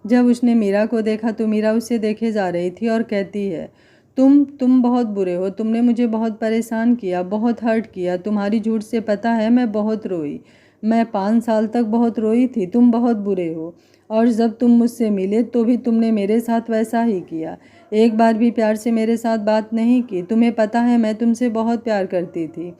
जब उसने मीरा को देखा तो मीरा उसे देखे जा रही थी और कहती है, तुम बहुत बुरे हो, तुमने मुझे बहुत परेशान किया, बहुत हर्ट किया, तुम्हारी झूठ से पता है मैं बहुत रोई, मैं 5 साल तक बहुत रोई थी, तुम बहुत बुरे हो। और जब तुम मुझसे मिले तो भी तुमने मेरे साथ वैसा ही किया, एक बार भी प्यार से मेरे साथ बात नहीं की। तुम्हें पता है मैं तुमसे बहुत प्यार करती थी,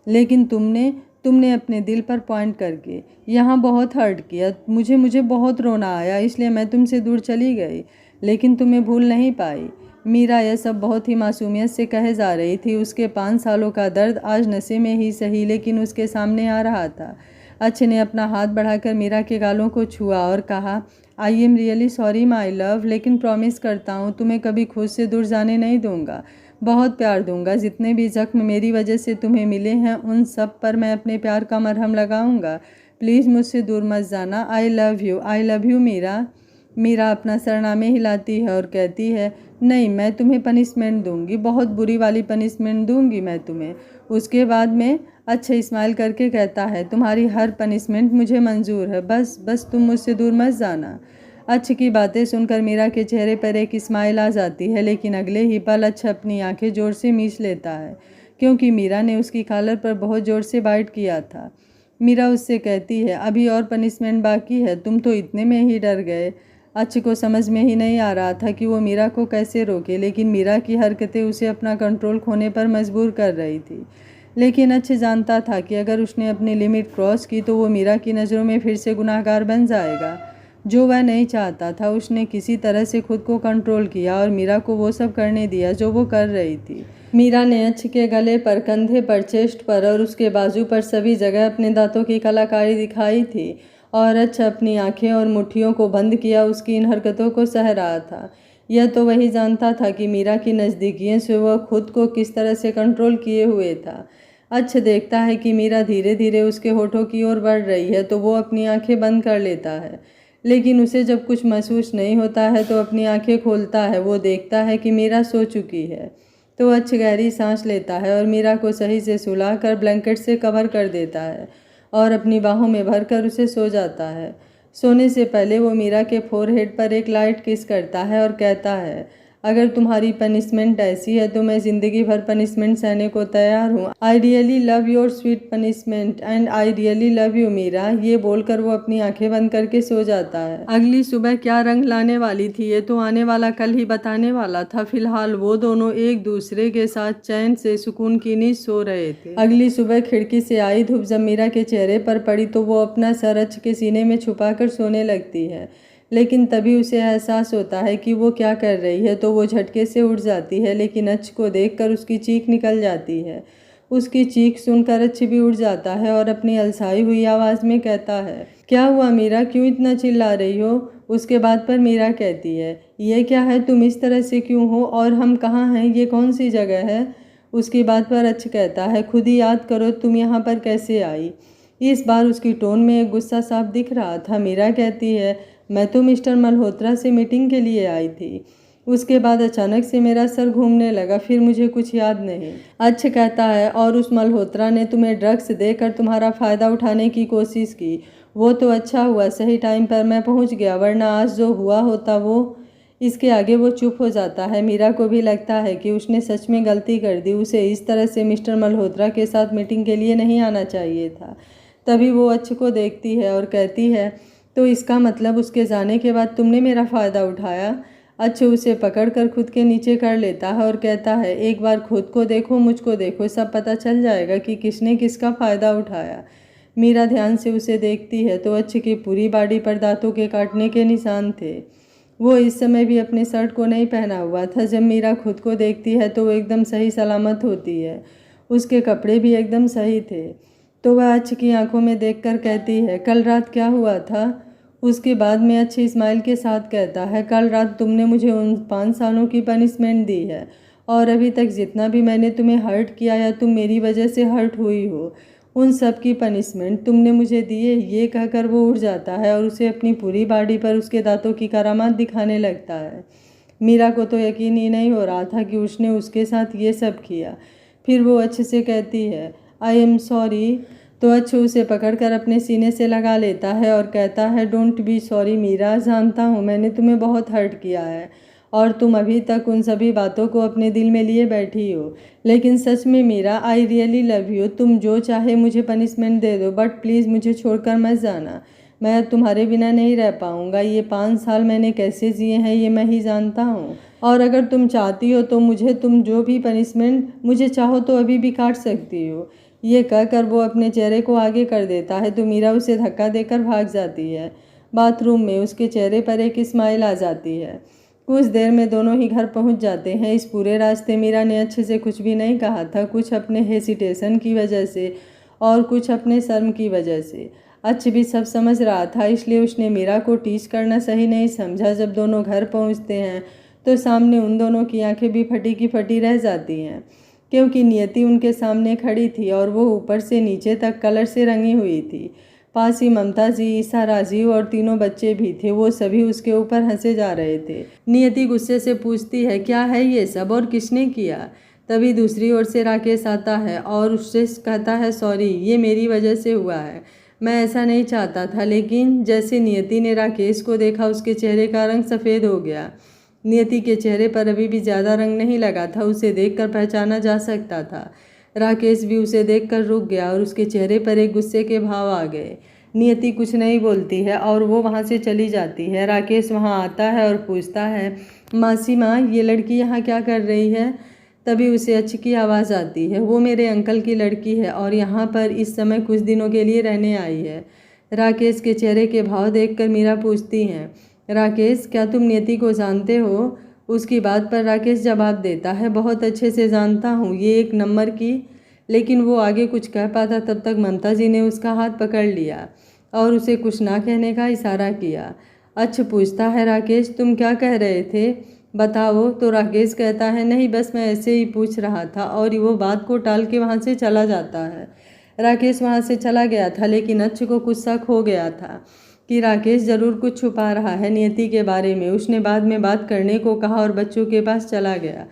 लेकिन तुमने अपने दिल पर पॉइंट करके यहाँ बहुत हर्ट किया। मुझे बहुत रोना आया, इसलिए मैं तुमसे दूर चली गई, लेकिन तुम्हें भूल नहीं पाई। मीरा यह सब बहुत ही मासूमियत से कहे जा रही थी। उसके 5 सालों का दर्द आज नशे में ही सही लेकिन उसके सामने आ रहा था। अच्छे ने अपना हाथ बढ़ाकर मीरा के गालों को छुआ और कहा, I am really sorry my love, लेकिन प्रॉमिस करता हूँ तुम्हें कभी खुद से दूर जाने नहीं दूंगा, बहुत प्यार दूंगा। जितने भी जख्म मेरी वजह से तुम्हें मिले हैं उन सब पर मैं अपने प्यार का मरहम लगाऊंगा। प्लीज़ मुझसे दूर मत जाना। I love you Meera. Meera अपना सरनामे हिलाती है और कहती है, नहीं मैं तुम्हें पनिशमेंट दूंगी, बहुत बुरी वाली पनिशमेंट दूंगी मैं तुम्हें। उसके बाद में अच्छा इस्माइल करके कहता है, तुम्हारी हर पनिशमेंट मुझे मंजूर है, बस तुम मुझसे दूर मत जाना। अच्छ की बातें सुनकर मीरा के चेहरे पर एक स्माइल आ जाती है, लेकिन अगले ही पल अच्छ अपनी आंखें जोर से मीच लेता है, क्योंकि मीरा ने उसकी कॉलर पर बहुत ज़ोर से बाइट किया था। मीरा उससे कहती है, अभी और पनिशमेंट बाकी है, तुम तो इतने में ही डर गए। अच्छ को समझ में ही नहीं आ रहा था कि वो मीरा को कैसे रोके, लेकिन मीरा की हरकतें उसे अपना कंट्रोल खोने पर मजबूर कर रही थी। लेकिन अच्छे जानता था कि अगर उसने अपनी लिमिट क्रॉस की तो वो मीरा की नज़रों में फिर से गुनाहगार बन जाएगा, जो वह नहीं चाहता था। उसने किसी तरह से खुद को कंट्रोल किया और मीरा को वो सब करने दिया जो वो कर रही थी। मीरा ने अच्छ के गले पर, कंधे पर, चेस्ट पर और उसके बाजू पर सभी जगह अपने दांतों की कलाकारी दिखाई थी और अच्छ अपनी आंखें और मुट्ठियों को बंद किया उसकी इन हरकतों को सह रहा था। यह तो वही जानता था कि मीरा की नज़दीकियों से वह खुद को किस तरह से कंट्रोल किए हुए था। अच्छ देखता है कि मीरा धीरे धीरे उसके होठों की ओर बढ़ रही है तो वो अपनी आंखें बंद कर लेता है, लेकिन उसे जब कुछ महसूस नहीं होता है तो अपनी आंखें खोलता है। वो देखता है कि मीरा सो चुकी है, तो अच्छ गहरी सांस लेता है और मीरा को सही से सुलाकर ब्लैंकेट से कवर कर देता है और अपनी बाहों में भरकर उसे सो जाता है। सोने से पहले वो मीरा के फोरहेड पर एक लाइट किस करता है और कहता है, अगर तुम्हारी पनिशमेंट ऐसी है तो मैं ज़िंदगी भर पनिशमेंट सहने को तैयार हूँ। I really love your sweet punishment and I really love you Meera. ये बोलकर वो अपनी आंखें बंद करके सो जाता है। अगली सुबह क्या रंग लाने वाली थी ये तो आने वाला कल ही बताने वाला था। फिलहाल वो दोनों एक दूसरे के साथ चैन से सुकून की नींद सो रहे थे। अगली सुबह खिड़की से आई धूप जब मीरा के चेहरे पर पड़ी तो वो अपना सर अच्छ के सीने में छुपाकर सोने लगती है, लेकिन तभी उसे एहसास होता है कि वो क्या कर रही है, तो वो झटके से उठ जाती है, लेकिन अच्छ को देखकर उसकी चीख निकल जाती है। उसकी चीख सुनकर अच्छ भी उठ जाता है और अपनी अलसाई हुई आवाज़ में कहता है, क्या हुआ मीरा, क्यों इतना चिल्ला रही हो। उसके बाद पर मीरा कहती है, ये क्या है, तुम इस तरह से क्यों हो और हम कहाँ हैं, ये कौन सी जगह है। उसकी बात पर अच्छ कहता है, खुद ही याद करो तुम यहाँ पर कैसे आई। इस बार उसकी टोन में एक गुस्सा साफ दिख रहा था। मीरा कहती है, मैं तो मिस्टर मल्होत्रा से मीटिंग के लिए आई थी, उसके बाद अचानक से मेरा सर घूमने लगा, फिर मुझे कुछ याद नहीं। अच्छ कहता है, और उस मल्होत्रा ने तुम्हें ड्रग्स देकर तुम्हारा फ़ायदा उठाने की कोशिश की। वो तो अच्छा हुआ सही टाइम पर मैं पहुंच गया, वरना आज जो हुआ होता वो। इसके आगे वो चुप हो जाता है। मीरा को भी लगता है कि उसने सच में गलती कर दी, उसे इस तरह से मिस्टर मल्होत्रा के साथ मीटिंग के लिए नहीं आना चाहिए था। तभी वो अच्छ को देखती है और कहती है, तो इसका मतलब उसके जाने के बाद तुमने मेरा फ़ायदा उठाया। अच्छ उसे पकड़कर खुद के नीचे कर लेता है और कहता है, एक बार खुद को देखो, मुझको देखो, सब पता चल जाएगा कि किसने किसका फ़ायदा उठाया। मीरा ध्यान से उसे देखती है तो अच्छ की पूरी बॉडी पर दांतों के काटने के निशान थे। वो इस समय भी अपनी शर्ट को नहीं पहना हुआ था। जब मीरा खुद को देखती है तो वो एकदम सही सलामत होती है, उसके कपड़े भी एकदम सही थे। तो वह अच्छ की आंखों में देखकर कहती है, कल रात क्या हुआ था। उसके बाद में अच्छ इस्माइल के साथ कहता है, कल रात तुमने मुझे उन 5 सालों की पनिशमेंट दी है और अभी तक जितना भी मैंने तुम्हें हर्ट किया या तुम मेरी वजह से हर्ट हुई हो, उन सब की पनिशमेंट तुमने मुझे दी है। ये कहकर वो उठ जाता है और उसे अपनी पूरी बॉडी पर उसके दांतों की करामात दिखाने लगता है। मीरा को तो यकीन ही नहीं हो रहा था कि उसने उसके साथ ये सब किया। फिर वो अच्छे से कहती है, आई एम सॉरी, तो अच्छू उसे पकड़कर अपने सीने से लगा लेता है और कहता है, डोंट बी सॉरी मीरा, जानता हूँ मैंने तुम्हें बहुत हर्ट किया है और तुम अभी तक उन सभी बातों को अपने दिल में लिए बैठी हो, लेकिन सच में Meera, I really love you. तुम जो चाहे मुझे पनिशमेंट दे दो, बट प्लीज़ मुझे छोड़कर मत जाना। मैं तुम्हारे बिना नहीं रह पाऊँगा। ये 5 साल मैंने कैसे जिए हैं ये मैं ही जानता हूँ, और अगर तुम चाहती हो तो तुम जो भी पनिशमेंट मुझे चाहो तो अभी भी काट सकती हो। ये कहकर वो अपने चेहरे को आगे कर देता है तो मीरा उसे धक्का देकर भाग जाती है। बाथरूम में उसके चेहरे पर एक स्माइल आ जाती है। कुछ देर में दोनों ही घर पहुंच जाते हैं। इस पूरे रास्ते मीरा ने अच्छे से कुछ भी नहीं कहा था, कुछ अपने हेसिटेशन की वजह से और कुछ अपने शर्म की वजह से। अच्छ भी सब समझ रहा था, इसलिए उसने मीरा को टीच करना सही नहीं समझा। जब दोनों घर पहुंचते हैं तो सामने उन दोनों की आंखें भी फटी की फटी रह जाती हैं, क्योंकि नियति उनके सामने खड़ी थी और वो ऊपर से नीचे तक कलर से रंगी हुई थी। पास ही ममता जी, ईसा, राजीव और तीनों बच्चे भी थे। वो सभी उसके ऊपर हंसे जा रहे थे। नियति गुस्से से पूछती है, क्या है ये सब और किसने किया? तभी दूसरी ओर से राकेश आता है और उससे कहता है, सॉरी, ये मेरी वजह से हुआ है, मैं ऐसा नहीं चाहता था। लेकिन जैसे नियति ने राकेश को देखा उसके चेहरे का रंग सफ़ेद हो गया। नियति के चेहरे पर अभी भी ज़्यादा रंग नहीं लगा था, उसे देखकर पहचाना जा सकता था। राकेश भी उसे देखकर रुक गया और उसके चेहरे पर एक गुस्से के भाव आ गए। नियति कुछ नहीं बोलती है और वो वहाँ से चली जाती है। राकेश वहाँ आता है और पूछता है, मासी माँ, ये लड़की यहाँ क्या कर रही है? तभी उसे अच्छी की आवाज़ आती है, वो मेरे अंकल की लड़की है और यहाँ पर इस समय कुछ दिनों के लिए रहने आई है। राकेश के चेहरे के भाव देखकर मीरा पूछती हैं, राकेश, क्या तुम नियति को जानते हो? उसकी बात पर राकेश जवाब देता है, बहुत अच्छे से जानता हूँ, ये एक नंबर की। लेकिन वो आगे कुछ कह पाता तब तक ममता जी ने उसका हाथ पकड़ लिया और उसे कुछ ना कहने का इशारा किया। अच्छा पूछता है, राकेश तुम क्या कह रहे थे, बताओ। तो राकेश कहता है, नहीं बस मैं ऐसे ही पूछ रहा था, और वो बात को टाल के वहाँ से चला जाता है। राकेश वहाँ से चला गया था, लेकिन अच्छ को कुछ शक हो गया था कि राकेश ज़रूर कुछ छुपा रहा है नियति के बारे में। उसने बाद में बात करने को कहा और बच्चों के पास चला गया।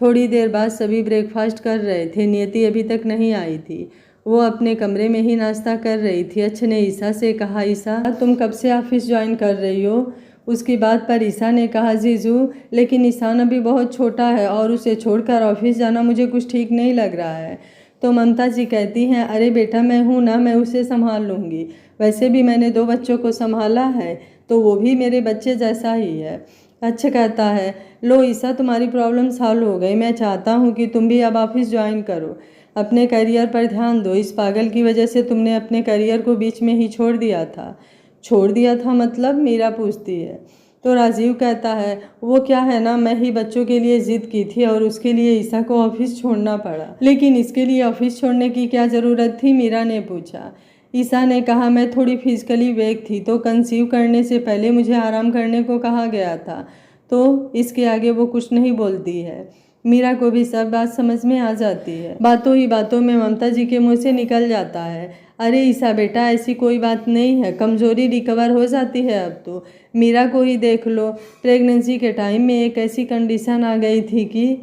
थोड़ी देर बाद सभी ब्रेकफास्ट कर रहे थे। नियति अभी तक नहीं आई थी, वो अपने कमरे में ही नाश्ता कर रही थी। अच्छ ने ईसा से कहा, ईसा तुम कब से ऑफिस ज्वाइन कर रही हो? उसकी बात पर ईसा ने कहा, जीजू, लेकिन ईशान अभी बहुत छोटा है और उसे छोड़कर ऑफिस जाना मुझे कुछ ठीक नहीं लग रहा है। तो ममता जी कहती हैं, अरे बेटा मैं हूँ ना, मैं उसे संभाल लूँगी। वैसे भी मैंने 2 बच्चों को संभाला है, तो वो भी मेरे बच्चे जैसा ही है। अच्छा कहता है, लो ईसा, तुम्हारी प्रॉब्लम सॉल्व हो गई। मैं चाहता हूँ कि तुम भी अब ऑफिस ज्वाइन करो, अपने करियर पर ध्यान दो। इस पागल की वजह से तुमने अपने करियर को बीच में ही छोड़ दिया था। छोड़ दिया था मतलब? मीरा पूछती है। तो राजीव कहता है, वो क्या है ना, मैं ही बच्चों के लिए ज़िद की थी और उसके लिए ईसा को ऑफिस छोड़ना पड़ा। लेकिन इसके लिए ऑफिस छोड़ने की क्या ज़रूरत थी? मीरा ने पूछा। ईसा ने कहा, मैं थोड़ी फिजिकली वीक थी, तो कंसीव करने से पहले मुझे आराम करने को कहा गया था। तो इसके आगे वो कुछ नहीं बोलती है। मीरा को भी सब बात समझ में आ जाती है। बातों ही बातों में ममता जी के मुँह से निकल जाता है, अरे ईसा बेटा, ऐसी कोई बात नहीं है, कमज़ोरी रिकवर हो जाती है अब तो। मीरा को ही देख लो, प्रेगनेंसी के टाइम में एक ऐसी कंडीशन आ गई थी कि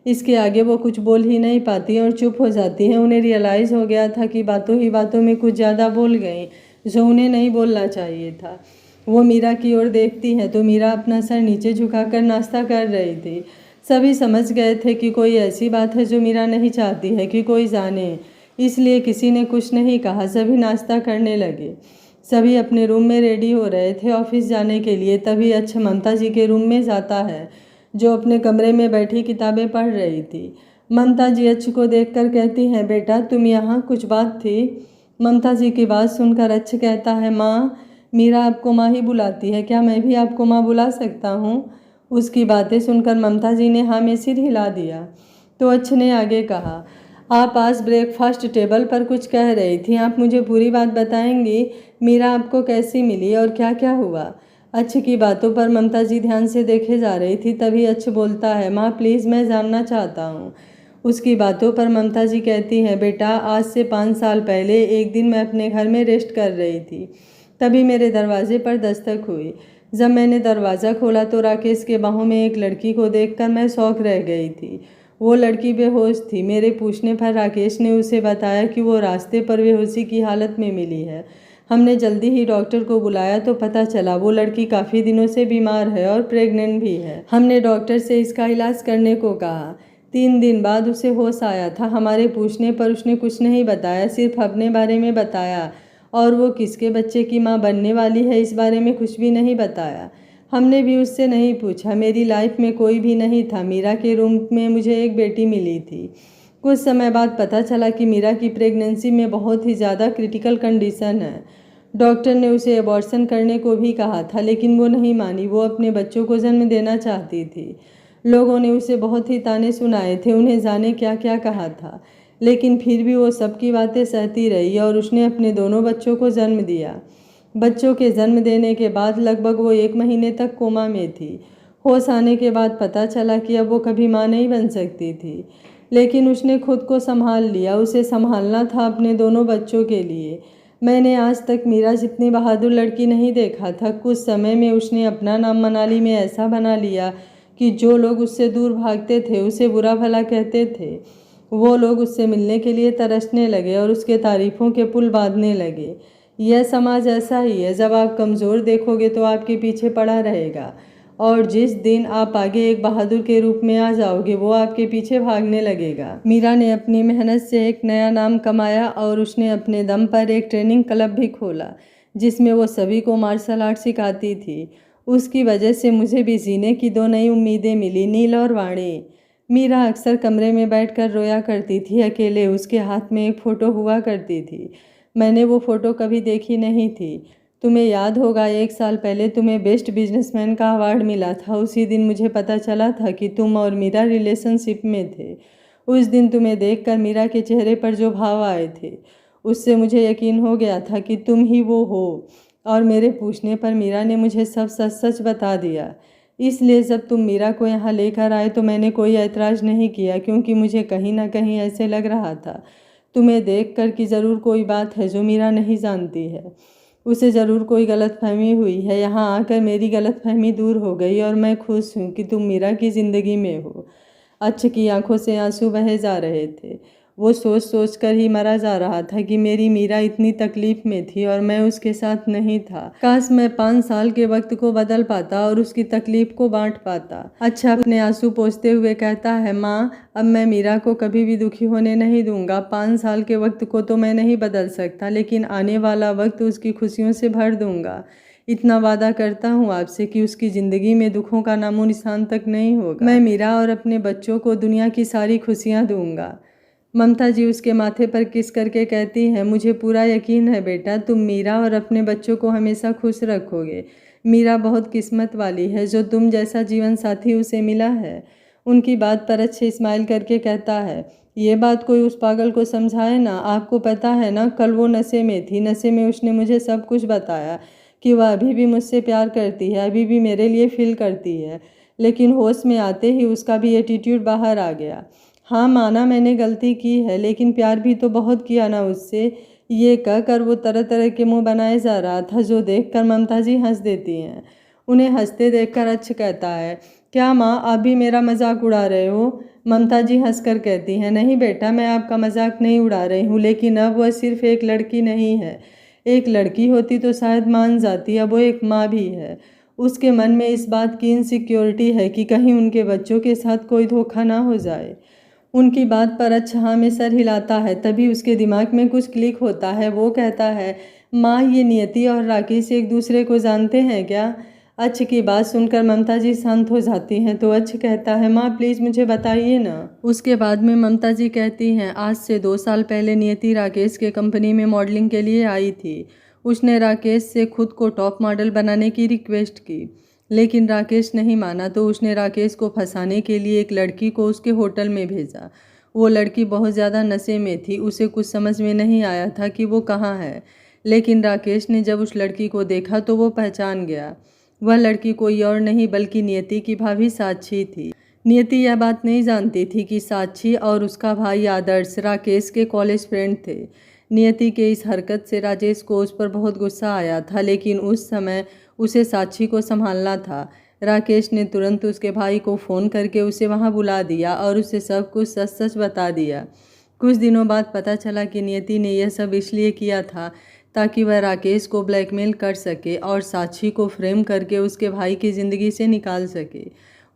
इसके आगे वो कुछ बोल ही नहीं पाती और चुप हो जाती हैं। उन्हें रियलाइज़ हो गया था कि बातों ही बातों में कुछ ज़्यादा बोल गई जो उन्हें नहीं बोलना चाहिए था। वो मीरा की ओर देखती हैं तो मीरा अपना सर नीचे झुकाकर नाश्ता कर रही थी। सभी समझ गए थे कि कोई ऐसी बात है जो मीरा नहीं चाहती है कि कोई जाने, इसलिए किसी ने कुछ नहीं कहा। सभी नाश्ता करने लगे। सभी अपने रूम में रेडी हो रहे थे ऑफिस जाने के लिए। तभी अच्छा ममता जी के रूम में जाता है, जो अपने कमरे में बैठी किताबें पढ़ रही थी। ममता जी अच्छ को देखकर कहती हैं, बेटा तुम यहाँ, कुछ बात थी? ममता जी की बात सुनकर अच्छ कहता है, माँ, मीरा आपको माँ ही बुलाती है, क्या मैं भी आपको माँ बुला सकता हूँ? उसकी बातें सुनकर ममता जी ने हाँ में सिर हिला दिया। तो अच्छ ने आगे कहा, आप आज ब्रेकफास्ट टेबल पर कुछ कह रही थी, आप मुझे पूरी बात बताएंगी? मीरा आपको कैसी मिली और क्या क्या हुआ? अच्छ की बातों पर ममता जी ध्यान से देखे जा रही थी। तभी अच्छ बोलता है, माँ प्लीज़, मैं जानना चाहता हूँ। उसकी बातों पर ममता जी कहती हैं, बेटा आज से 5 साल पहले एक दिन मैं अपने घर में रेस्ट कर रही थी, तभी मेरे दरवाजे पर दस्तक हुई। जब मैंने दरवाज़ा खोला तो राकेश के बाहों में एक लड़की को देखकर मैं शॉक रह गई थी। वो लड़की बेहोश थी। मेरे पूछने पर राकेश ने उसे बताया कि वो रास्ते पर बेहोशी की हालत में मिली है। हमने जल्दी ही डॉक्टर को बुलाया तो पता चला वो लड़की काफ़ी दिनों से बीमार है और प्रेग्नेंट भी है। हमने डॉक्टर से इसका इलाज करने को कहा। 3 दिन बाद उसे होश आया था। हमारे पूछने पर उसने कुछ नहीं बताया, सिर्फ अपने बारे में बताया और वो किसके बच्चे की माँ बनने वाली है इस बारे में कुछ भी नहीं बताया। हमने भी उससे नहीं पूछा। मेरी लाइफ में कोई भी नहीं था। मीरा के रूम में मुझे एक बेटी मिली थी। कुछ समय बाद पता चला कि मीरा की प्रेगनेंसी में बहुत ही ज़्यादा क्रिटिकल कंडीशन है। डॉक्टर ने उसे अबॉर्शन करने को भी कहा था, लेकिन वो नहीं मानी। वो अपने बच्चों को जन्म देना चाहती थी। लोगों ने उसे बहुत ही ताने सुनाए थे, उन्हें जाने क्या क्या कहा था, लेकिन फिर भी वो सबकी बातें सहती रही और उसने अपने दोनों बच्चों को जन्म दिया। बच्चों के जन्म देने के बाद लगभग वो 1 महीने तक कोमा में थी। होश आने के बाद पता चला कि अब वो कभी माँ नहीं बन सकती थी, लेकिन उसने खुद को संभाल लिया। उसे संभालना था अपने दोनों बच्चों के लिए। मैंने आज तक मीरा जितनी बहादुर लड़की नहीं देखा था। कुछ समय में उसने अपना नाम मनाली में ऐसा बना लिया कि जो लोग उससे दूर भागते थे, उसे बुरा भला कहते थे, वो लोग उससे मिलने के लिए तरसने लगे और उसके तारीफ़ों के पुल बांधने लगे। यह समाज ऐसा ही है, जब आप कमज़ोर देखोगे तो आपके पीछे पड़ा रहेगा, और जिस दिन आप आगे एक बहादुर के रूप में आ जाओगे वो आपके पीछे भागने लगेगा। मीरा ने अपनी मेहनत से एक नया नाम कमाया और उसने अपने दम पर एक ट्रेनिंग क्लब भी खोला जिसमें वो सभी को मार्शल आर्ट सिखाती थी। उसकी वजह से मुझे भी जीने की 2 नई उम्मीदें मिली, नील और वाणी। मीरा अक्सर कमरे में बैठकर रोया करती थी अकेले। उसके हाथ में एक फ़ोटो हुआ करती थी। मैंने वो फ़ोटो कभी देखी नहीं थी। तुम्हें याद होगा 1 साल पहले तुम्हें बेस्ट बिजनेसमैन का अवार्ड मिला था। उसी दिन मुझे पता चला था कि तुम और मीरा रिलेशनशिप में थे। उस दिन तुम्हें देखकर मीरा के चेहरे पर जो भाव आए थे, उससे मुझे यकीन हो गया था कि तुम ही वो हो। और मेरे पूछने पर मीरा ने मुझे सब सच सच बता दिया। इसलिए जब तुम मीरा को यहाँ लेकर आए तो मैंने कोई ऐतराज़ नहीं किया, क्योंकि मुझे कहीं ना कहीं ऐसे लग रहा था तुम्हें देखकर कि ज़रूर कोई बात है जो मीरा नहीं जानती है। उसे ज़रूर कोई गलतफहमी हुई है। यहाँ आकर मेरी गलतफहमी दूर हो गई और मैं खुश हूँ कि तुम मीरा की ज़िंदगी में हो। अच्छ की आंखों से आंसू बहे जा रहे थे। वो सोच सोच कर ही मरा जा रहा था कि मेरी मीरा इतनी तकलीफ में थी और मैं उसके साथ नहीं था। काश मैं 5 साल के वक्त को बदल पाता और उसकी तकलीफ को बांट पाता। अच्छा अपने आंसू पोंछते हुए कहता है, माँ अब मैं मीरा को कभी भी दुखी होने नहीं दूंगा। 5 साल के वक्त को तो मैं नहीं बदल सकता, लेकिन आने वाला वक्त उसकी खुशियों से भर दूंगा। इतना वादा करता हूँ आपसे कि उसकी ज़िंदगी में दुखों का नामो निशान तक नहीं होगा। मैं मीरा और अपने बच्चों को दुनिया की सारी खुशियाँ दूंगा। ममता जी उसके माथे पर किस करके कहती हैं, मुझे पूरा यकीन है बेटा, तुम मीरा और अपने बच्चों को हमेशा खुश रखोगे। मीरा बहुत किस्मत वाली है जो तुम जैसा जीवन साथी उसे मिला है। उनकी बात पर अच्छे स्माइल करके कहता है, ये बात कोई उस पागल को समझाए ना। आपको पता है ना, कल वो नशे में थी। नशे में उसने मुझे सब कुछ बताया कि वह अभी भी मुझसे प्यार करती है, अभी भी मेरे लिए फील करती है, लेकिन होश में आते ही उसका भी एटीट्यूड बाहर आ गया। हाँ माना मैंने गलती की है, लेकिन प्यार भी तो बहुत किया ना उससे। ये कहकर वो तरह तरह के मुंह बनाए जा रहा था, जो देखकर ममता जी हंस देती हैं। उन्हें हंसते देखकर अच्छ कहता है, क्या माँ आप भी मेरा मजाक उड़ा रहे हो? ममता जी हंसकर कहती हैं, नहीं बेटा मैं आपका मजाक नहीं उड़ा रही हूँ, लेकिन अब वह सिर्फ एक लड़की नहीं है। एक लड़की होती तो शायद मान जाती, अब वो एक माँ भी है। उसके मन में इस बात की इनसिक्योरिटी है कि कहीं उनके बच्चों के साथ कोई धोखा ना हो जाए। उनकी बात पर अच्छा हाँ में सर हिलाता है। तभी उसके दिमाग में कुछ क्लिक होता है। वो कहता है, माँ ये नियति और राकेश एक दूसरे को जानते हैं क्या? अच्छ की बात सुनकर ममता जी शांत हो जाती हैं तो अच्छ कहता है, माँ प्लीज़ मुझे बताइए ना। उसके बाद में ममता जी कहती हैं, आज से 2 साल पहले नियति राकेश के कंपनी में मॉडलिंग के लिए आई थी। उसने राकेश से खुद को टॉप मॉडल बनाने की रिक्वेस्ट की, लेकिन राकेश नहीं माना तो उसने राकेश को फंसाने के लिए एक लड़की को उसके होटल में भेजा। वो लड़की बहुत ज़्यादा नशे में थी। उसे कुछ समझ में नहीं आया था कि वो कहाँ है, लेकिन राकेश ने जब उस लड़की को देखा तो वो पहचान गया। वह लड़की कोई और नहीं बल्कि नियति की भाभी साक्षी थी। नियति यह बात नहीं जानती थी कि साक्षी और उसका भाई आदर्श राकेश के कॉलेज फ्रेंड थे। नियति के इस हरकत से राजेश को उस पर बहुत गुस्सा आया था, लेकिन उस समय उसे साक्षी को संभालना था। राकेश ने तुरंत उसके भाई को फ़ोन करके उसे वहाँ बुला दिया और उसे सब कुछ सच सच बता दिया। कुछ दिनों बाद पता चला कि नियति ने यह सब इसलिए किया था ताकि वह राकेश को ब्लैकमेल कर सके और साक्षी को फ्रेम करके उसके भाई की ज़िंदगी से निकाल सके।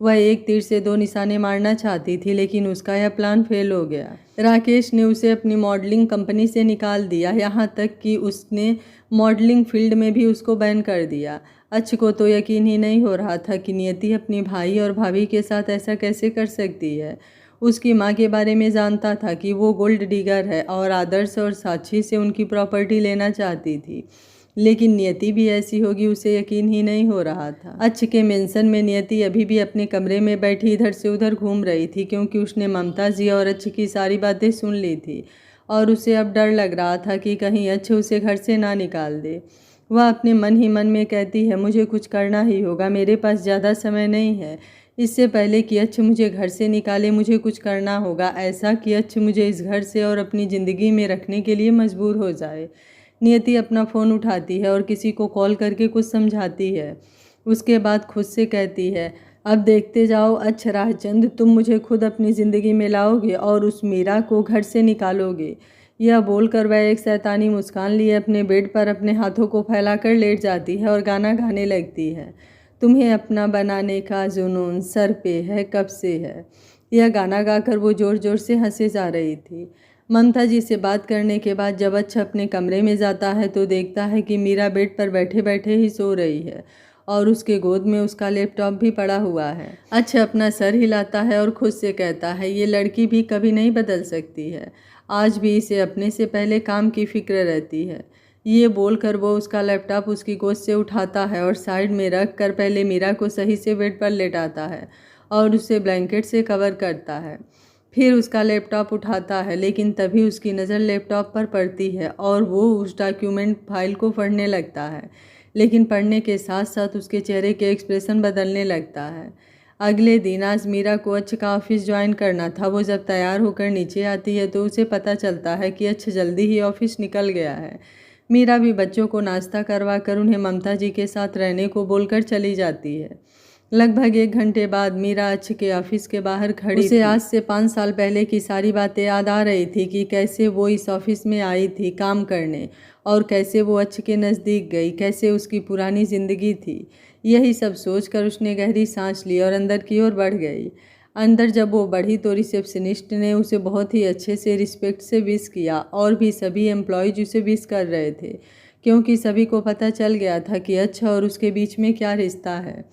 वह एक तीर से दो निशाने मारना चाहती थी, लेकिन उसका यह प्लान फेल हो गया। राकेश ने उसे अपनी मॉडलिंग कंपनी से निकाल दिया, यहाँ तक कि उसने मॉडलिंग फील्ड में भी उसको बैन कर दिया। अच्छ को तो यकीन ही नहीं हो रहा था कि नियति अपनी भाई और भाभी के साथ ऐसा कैसे कर सकती है। उसकी माँ के बारे में जानता था कि वो गोल्ड डिगर है और आदर्श और साक्षी से उनकी प्रॉपर्टी लेना चाहती थी, लेकिन नियति भी ऐसी होगी उसे यकीन ही नहीं हो रहा था। अच्छ के मेंशन में नियति अभी भी अपने कमरे में बैठी इधर से उधर घूम रही थी, क्योंकि उसने ममता जी और अच्छ की सारी बातें सुन ली थी और उसे अब डर लग रहा था कि कहीं अच्छ उसे घर से ना निकाल दे। वह अपने मन ही मन में कहती है, मुझे कुछ करना ही होगा, मेरे पास ज़्यादा समय नहीं है। इससे पहले कि अच्छ मुझे घर से निकाले मुझे कुछ करना होगा, ऐसा कि अच्छ मुझे इस घर से और अपनी ज़िंदगी में रखने के लिए मजबूर हो जाए। नियति अपना फ़ोन उठाती है और किसी को कॉल करके कुछ समझाती है। उसके बाद खुद से कहती है, अब देखते जाओ अच्छ राहचंद, तुम मुझे खुद अपनी ज़िंदगी में लाओगे और उस मीरा को घर से निकालोगे। यह बोलकर वह एक शैतानी मुस्कान लिए अपने बेड पर अपने हाथों को फैलाकर लेट जाती है और गाना गाने लगती है। तुम्हें अपना बनाने का जुनून सर पे है, कब से है। यह गाना गाकर वो ज़ोर ज़ोर से हंसे जा रही थी। ममता जी से बात करने के बाद जब अच्छ अपने कमरे में जाता है तो देखता है कि मीरा बेड पर बैठे बैठे ही सो रही है और उसके गोद में उसका लैपटॉप भी पड़ा हुआ है। अच्छ अपना सर हिलाता है और खुद से कहता है, ये लड़की भी कभी नहीं बदल सकती है, आज भी इसे अपने से पहले काम की फिक्र रहती है। ये बोलकर वो उसका लैपटॉप उसकी गोद से उठाता है और साइड में रख कर पहले मीरा को सही से बेड पर लेटाता है और उसे ब्लैंकेट से कवर करता है। फिर उसका लैपटॉप उठाता है, लेकिन तभी उसकी नज़र लैपटॉप पर पड़ती है और वो उस डॉक्यूमेंट फाइल को पढ़ने लगता है, लेकिन पढ़ने के साथ साथ उसके चेहरे के एक्सप्रेशन बदलने लगता है। अगले दिन आज मीरा को अच्छ का ऑफिस ज्वाइन करना था। वो जब तैयार होकर नीचे आती है तो उसे पता चलता है कि अच्छ जल्दी ही ऑफिस निकल गया है। मीरा भी बच्चों को नाश्ता करवा कर उन्हें ममता जी के साथ रहने को बोलकर चली जाती है। लगभग 1 घंटे बाद मीरा अच्छ के ऑफिस के बाहर खड़ी उसे आज से 5 साल पहले की सारी बातें याद आ रही थी कि कैसे वो इस ऑफिस में आई थी काम करने और कैसे वो अच्छ के नज़दीक गई, कैसे उसकी पुरानी ज़िंदगी थी। यही सब सोचकर उसने गहरी सांस ली और अंदर की ओर बढ़ गई। अंदर जब वो बढ़ी तो रिसेप्शनिस्ट ने उसे बहुत ही अच्छे से रिस्पेक्ट से विश किया और भी सभी एम्प्लॉयज उसे विश कर रहे थे, क्योंकि सभी को पता चल गया था कि अच्छ और उसके बीच में क्या रिश्ता है।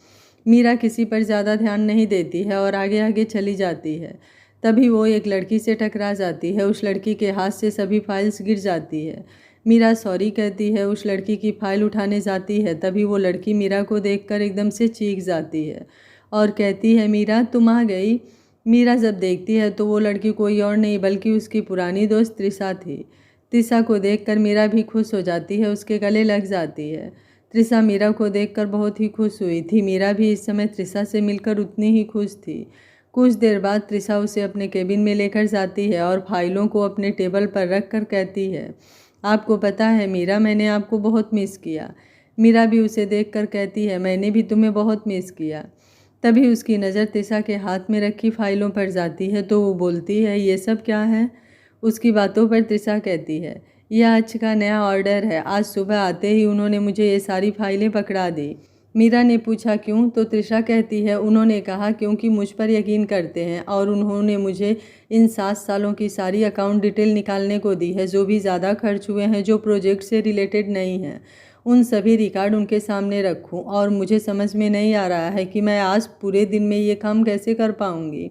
मीरा किसी पर ज़्यादा ध्यान नहीं देती है और आगे आगे चली जाती है। तभी वो एक लड़की से टकरा जाती है। उस लड़की के हाथ से सभी फाइल्स गिर जाती है। मीरा सॉरी कहती है, उस लड़की की फाइल उठाने जाती है। तभी वो लड़की मीरा को देखकर एकदम से चीख जाती है और कहती है, मीरा तुम आ गई। मीरा जब देखती है तो वो लड़की कोई और नहीं बल्कि उसकी पुरानी दोस्त त्रिशा थी। त्रिशा को देखकर मीरा भी खुश हो जाती है, उसके गले लग जाती है। त्रिशा मीरा को देखकर बहुत ही खुश हुई थी। मीरा भी इस समय त्रिशा से मिलकर उतनी ही खुश थी। कुछ देर बाद त्रिशा उसे अपने केबिन में लेकर जाती है और फाइलों को अपने टेबल पर रख कर कहती है, आपको पता है मीरा, मैंने आपको बहुत मिस किया। मीरा भी उसे देखकर कहती है, मैंने भी तुम्हें बहुत मिस किया। तभी उसकी नज़र त्रिशा के हाथ में रखी फाइलों पर जाती है तो वो बोलती है, ये सब क्या है। उसकी बातों पर त्रिशा कहती है, यह अच्छ का नया ऑर्डर है, आज सुबह आते ही उन्होंने मुझे ये सारी फाइलें पकड़ा दी। मीरा ने पूछा क्यों, तो त्रिशा कहती है, उन्होंने कहा क्योंकि मुझ पर यकीन करते हैं और उन्होंने मुझे इन 7 सालों की सारी अकाउंट डिटेल निकालने को दी है, जो भी ज़्यादा खर्च हुए हैं, जो प्रोजेक्ट से रिलेटेड नहीं हैं, उन सभी रिकॉर्ड उनके सामने रखूं। और मुझे समझ में नहीं आ रहा है कि मैं आज पूरे दिन में ये काम कैसे कर पाऊंगी।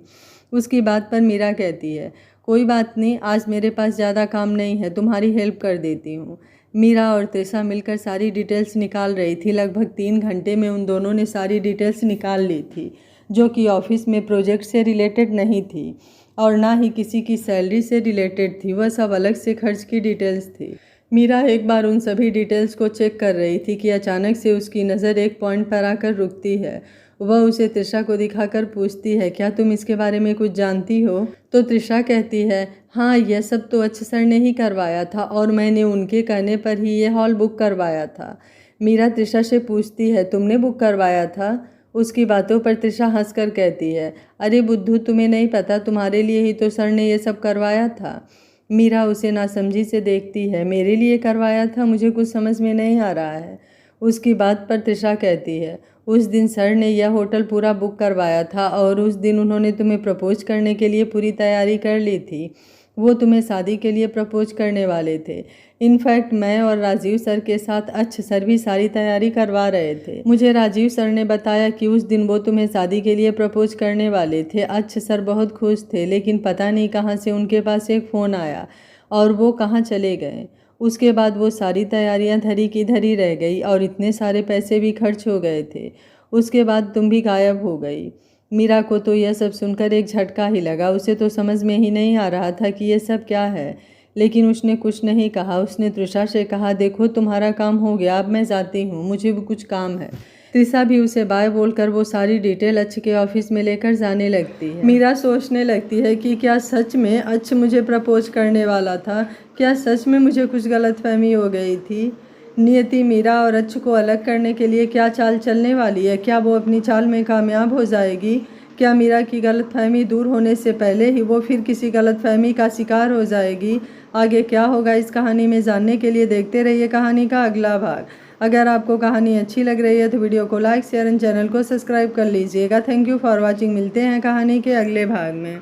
उसकी बात पर मीरा कहती है, कोई बात नहीं, आज मेरे पास ज़्यादा काम नहीं है, तुम्हारी हेल्प कर देती हूँ। मीरा और त्रिशा मिलकर सारी डिटेल्स निकाल रही थी। लगभग 3 घंटे में उन दोनों ने सारी डिटेल्स निकाल ली थी, जो कि ऑफिस में प्रोजेक्ट से रिलेटेड नहीं थी और ना ही किसी की सैलरी से रिलेटेड थी। वह सब अलग से खर्च की डिटेल्स थी। मीरा एक बार उन सभी डिटेल्स को चेक कर रही थी कि अचानक से उसकी नज़र एक पॉइंट पर आकर रुकती है। वह उसे त्रिशा को दिखाकर पूछती है, क्या तुम इसके बारे में कुछ जानती हो। तो त्रिशा कहती है, हाँ, यह सब तो अच्छ सर ने ही करवाया था और मैंने उनके कहने पर ही ये हॉल बुक करवाया था। मीरा त्रिशा से पूछती है, तुमने बुक करवाया था। उसकी बातों पर तृषा हंसकर कहती है, अरे बुद्धू, तुम्हें नहीं पता, तुम्हारे लिए ही तो सर ने ये सब करवाया था। मीरा उसे नासमझी से देखती है। मेरे लिए करवाया था? मुझे कुछ समझ में नहीं आ रहा है। उसकी बात पर तृषा कहती है, उस दिन सर ने यह होटल पूरा बुक करवाया था और उस दिन उन्होंने तुम्हें प्रपोज करने के लिए पूरी तैयारी कर ली थी। वो तुम्हें शादी के लिए प्रपोज करने वाले थे। इनफैक्ट मैं और राजीव सर के साथ अच्छ सर भी सारी तैयारी करवा रहे थे। मुझे राजीव सर ने बताया कि उस दिन वो तुम्हें शादी के लिए प्रपोज करने वाले थे। अच्छ सर बहुत खुश थे, लेकिन पता नहीं कहाँ से उनके पास एक फ़ोन आया और वो कहाँ चले गए। उसके बाद वो सारी तैयारियां धरी की धरी रह गई और इतने सारे पैसे भी खर्च हो गए थे। उसके बाद तुम भी गायब हो गई। मीरा को तो यह सब सुनकर एक झटका ही लगा। उसे तो समझ में ही नहीं आ रहा था कि ये सब क्या है, लेकिन उसने कुछ नहीं कहा। उसने तृषा से कहा, देखो तुम्हारा काम हो गया, अब मैं जाती हूँ, मुझे भी कुछ काम है। तृषा भी उसे बाय बोलकर वो सारी डिटेल अच्छ के ऑफिस में लेकर जाने लगती है। मीरा सोचने लगती है कि क्या सच में अच्छ मुझे प्रपोज करने वाला था? क्या सच में मुझे कुछ गलतफहमी हो गई थी? नियति मीरा और अच्छ को अलग करने के लिए क्या चाल चलने वाली है? क्या वो अपनी चाल में कामयाब हो जाएगी? क्या मीरा की गलतफहमी दूर होने से पहले ही वो फिर किसी गलतफहमी का शिकार हो जाएगी? आगे क्या होगा इस कहानी में जानने के लिए देखते रहिए कहानी का अगला भाग। अगर आपको कहानी अच्छी लग रही है तो वीडियो को लाइक, शेयर एंड चैनल को सब्सक्राइब कर लीजिएगा। Thank you for watching. मिलते हैं कहानी के अगले भाग में।